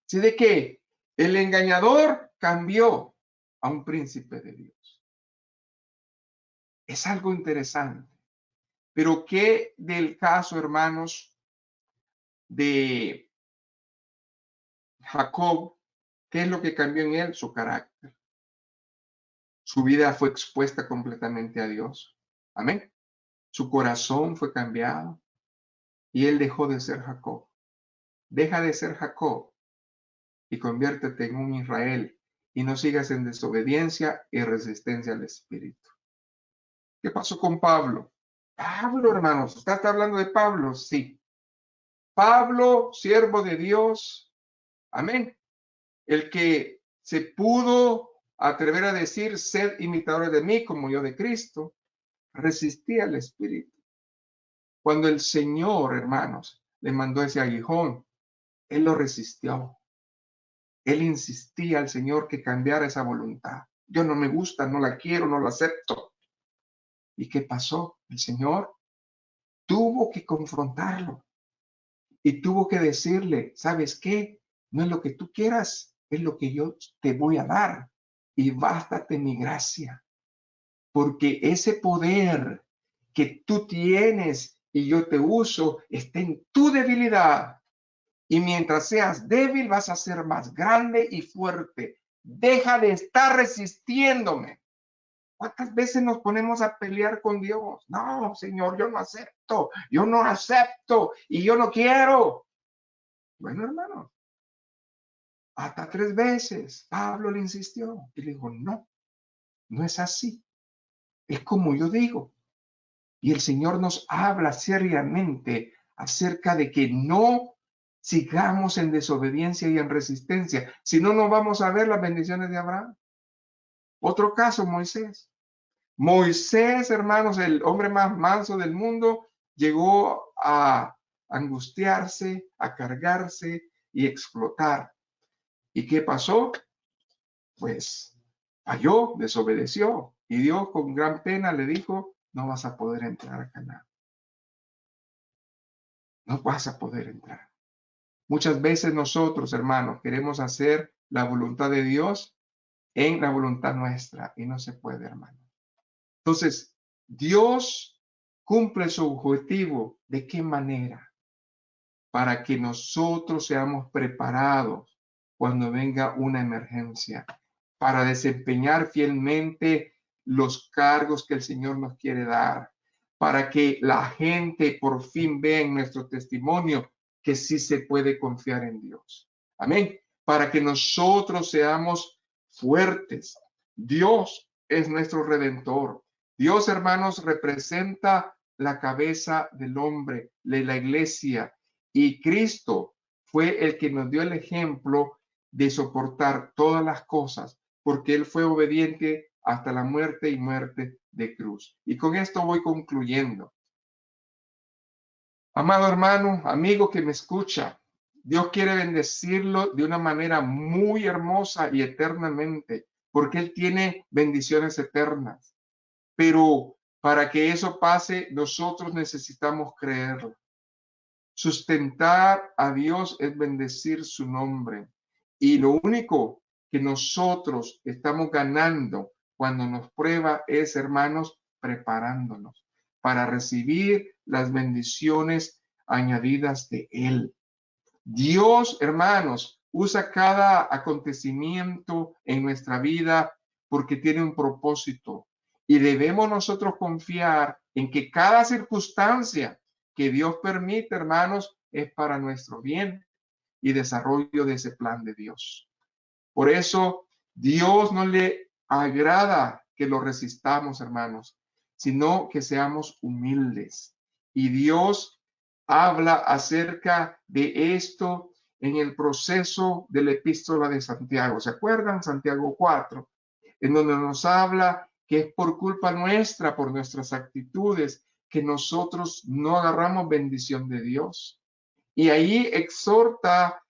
Así de que el engañador cambió a un príncipe de Dios. Es algo interesante. Pero ¿qué del caso, hermanos, de Jacob? ¿Qué es lo que cambió en él? Su carácter. Su vida fue expuesta completamente a Dios. Amén. Su corazón fue cambiado y él dejó de ser Jacob. Deja de ser Jacob y conviértete en un Israel y no sigas en desobediencia y resistencia al Espíritu. ¿Qué pasó con Pablo? Pablo, hermanos, ¿está hablando de Pablo? Sí. Pablo, siervo de Dios, amén. El que se pudo atrever a decir, sed imitadores de mí como yo de Cristo, resistía al Espíritu. Cuando el Señor, hermanos, le mandó ese aguijón, él lo resistió. Él insistía al Señor que cambiara esa voluntad. Yo no me gusta, no la quiero, no la acepto. ¿Y qué pasó? El Señor tuvo que confrontarlo y tuvo que decirle, ¿sabes qué? No es lo que tú quieras, es lo que yo te voy a dar. Y bástate mi gracia, porque ese poder que tú tienes y yo te uso está en tu debilidad. Y mientras seas débil, vas a ser más grande y fuerte. Deja de estar resistiéndome. ¿Cuántas veces nos ponemos a pelear con Dios? No, Señor, yo no acepto y yo no quiero. Bueno, hermano, hasta 3 veces Pablo le insistió y le dijo, no, no es así. Es como yo digo. Y el Señor nos habla seriamente acerca de que no sigamos en desobediencia y en resistencia, si no, no vamos a ver las bendiciones de Abraham. Otro caso, Moisés. Moisés, hermanos, el hombre más manso del mundo, llegó a angustiarse, a cargarse y explotar. ¿Y qué pasó? Pues falló, desobedeció. Y Dios con gran pena le dijo, no vas a poder entrar a Canaán. No vas a poder entrar. Muchas veces nosotros, hermanos, queremos hacer la voluntad de Dios en la voluntad nuestra y no se puede, hermano. Entonces, Dios cumple su objetivo. ¿De qué manera? Para que nosotros seamos preparados cuando venga una emergencia, para desempeñar fielmente los cargos que el Señor nos quiere dar, para que la gente por fin vea en nuestro testimonio que sí se puede confiar en Dios. Amén. Para que nosotros seamos fuertes. Dios es nuestro redentor. Dios, hermanos, representa la cabeza del hombre, de la iglesia. Y Cristo fue el que nos dio el ejemplo de soportar todas las cosas, porque Él fue obediente hasta la muerte y muerte de cruz. Y con esto voy concluyendo. Amado hermano, amigo que me escucha, Dios quiere bendecirlo de una manera muy hermosa y eternamente, porque Él tiene bendiciones eternas. Pero para que eso pase, nosotros necesitamos creerlo. Sustentar a Dios es bendecir su nombre. Y lo único que nosotros estamos ganando cuando nos prueba es, hermanos, preparándonos para recibir las bendiciones añadidas de Él. Dios, hermanos, usa cada acontecimiento en nuestra vida porque tiene un propósito. Y debemos nosotros confiar en que cada circunstancia que Dios permite, hermanos, es para nuestro bien y desarrollo de ese plan de Dios. Por eso, Dios no le agrada que lo resistamos, hermanos, sino que seamos humildes. Y Dios habla acerca de esto en el proceso de la epístola de Santiago. ¿Se acuerdan? Santiago 4, en donde nos habla que es por culpa nuestra, por nuestras actitudes, que nosotros no agarramos bendición de Dios. Y ahí exhorta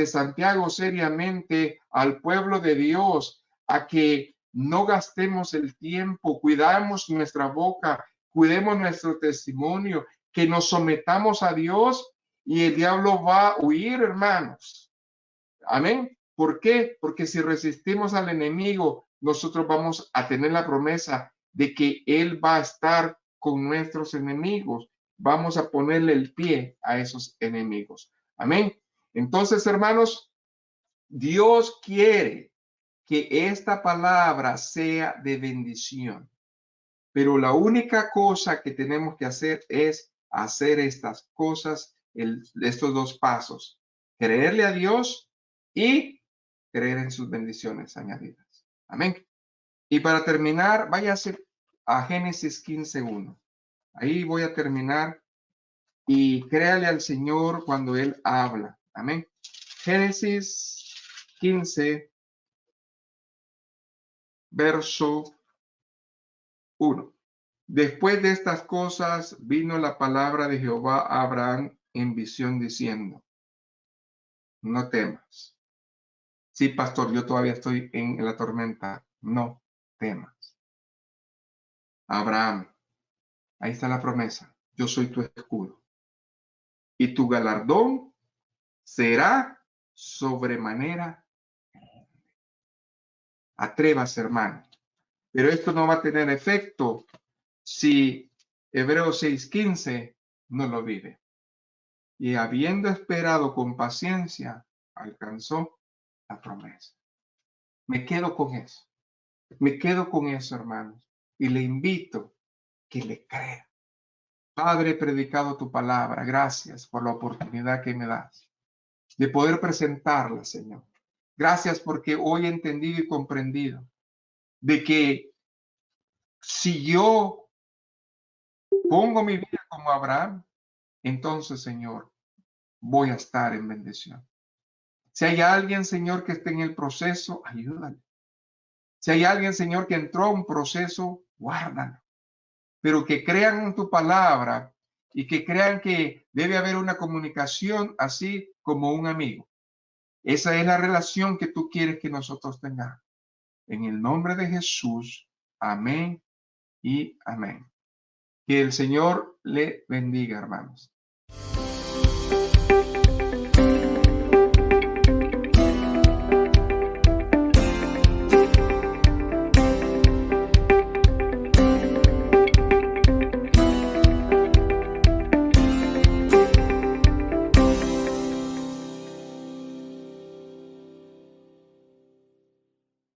Santiago seriamente al pueblo de Dios a que no gastemos el tiempo, cuidamos nuestra boca, cuidemos nuestro testimonio, que nos sometamos a Dios y el diablo va a huir, hermanos. Amén. ¿Por qué? Porque si resistimos al enemigo, nosotros vamos a tener la promesa de que él va a estar con nuestros enemigos. Vamos a ponerle el pie a esos enemigos. Amén. Entonces, hermanos, Dios quiere que esta palabra sea de bendición. Pero la única cosa que tenemos que hacer es hacer estas cosas, estos dos pasos. Creerle a Dios y creer en sus bendiciones añadidas. Amén. Y para terminar, váyase a Génesis 15:1. Ahí voy a terminar y créale al Señor cuando Él habla. Amén. Génesis 15, verso 1. Después de estas cosas vino la palabra de Jehová a Abraham en visión diciendo, no temas. Sí, pastor, yo todavía estoy en la tormenta. No temas. Abraham, ahí está la promesa. Yo soy tu escudo. Y tu galardón será sobremanera. Atrévase, hermano. Pero esto no va a tener efecto si Hebreos 6:15 no lo vive. Y habiendo esperado con paciencia, alcanzó la promesa. Me quedo con eso. Me quedo con eso, hermanos. Y le invito que le crea. Padre, he predicado tu palabra. Gracias por la oportunidad que me das de poder presentarla, Señor. Gracias porque hoy he entendido y comprendido de que si yo pongo mi vida como Abraham, entonces, Señor, voy a estar en bendición. Si hay alguien, Señor, que esté en el proceso, ayúdale. Si hay alguien, Señor, que entró a un proceso, guárdalo. Pero que crean en tu palabra y que crean que debe haber una comunicación así como un amigo. Esa es la relación que tú quieres que nosotros tengamos. En el nombre de Jesús, amén y amén. Que el Señor le bendiga, hermanos.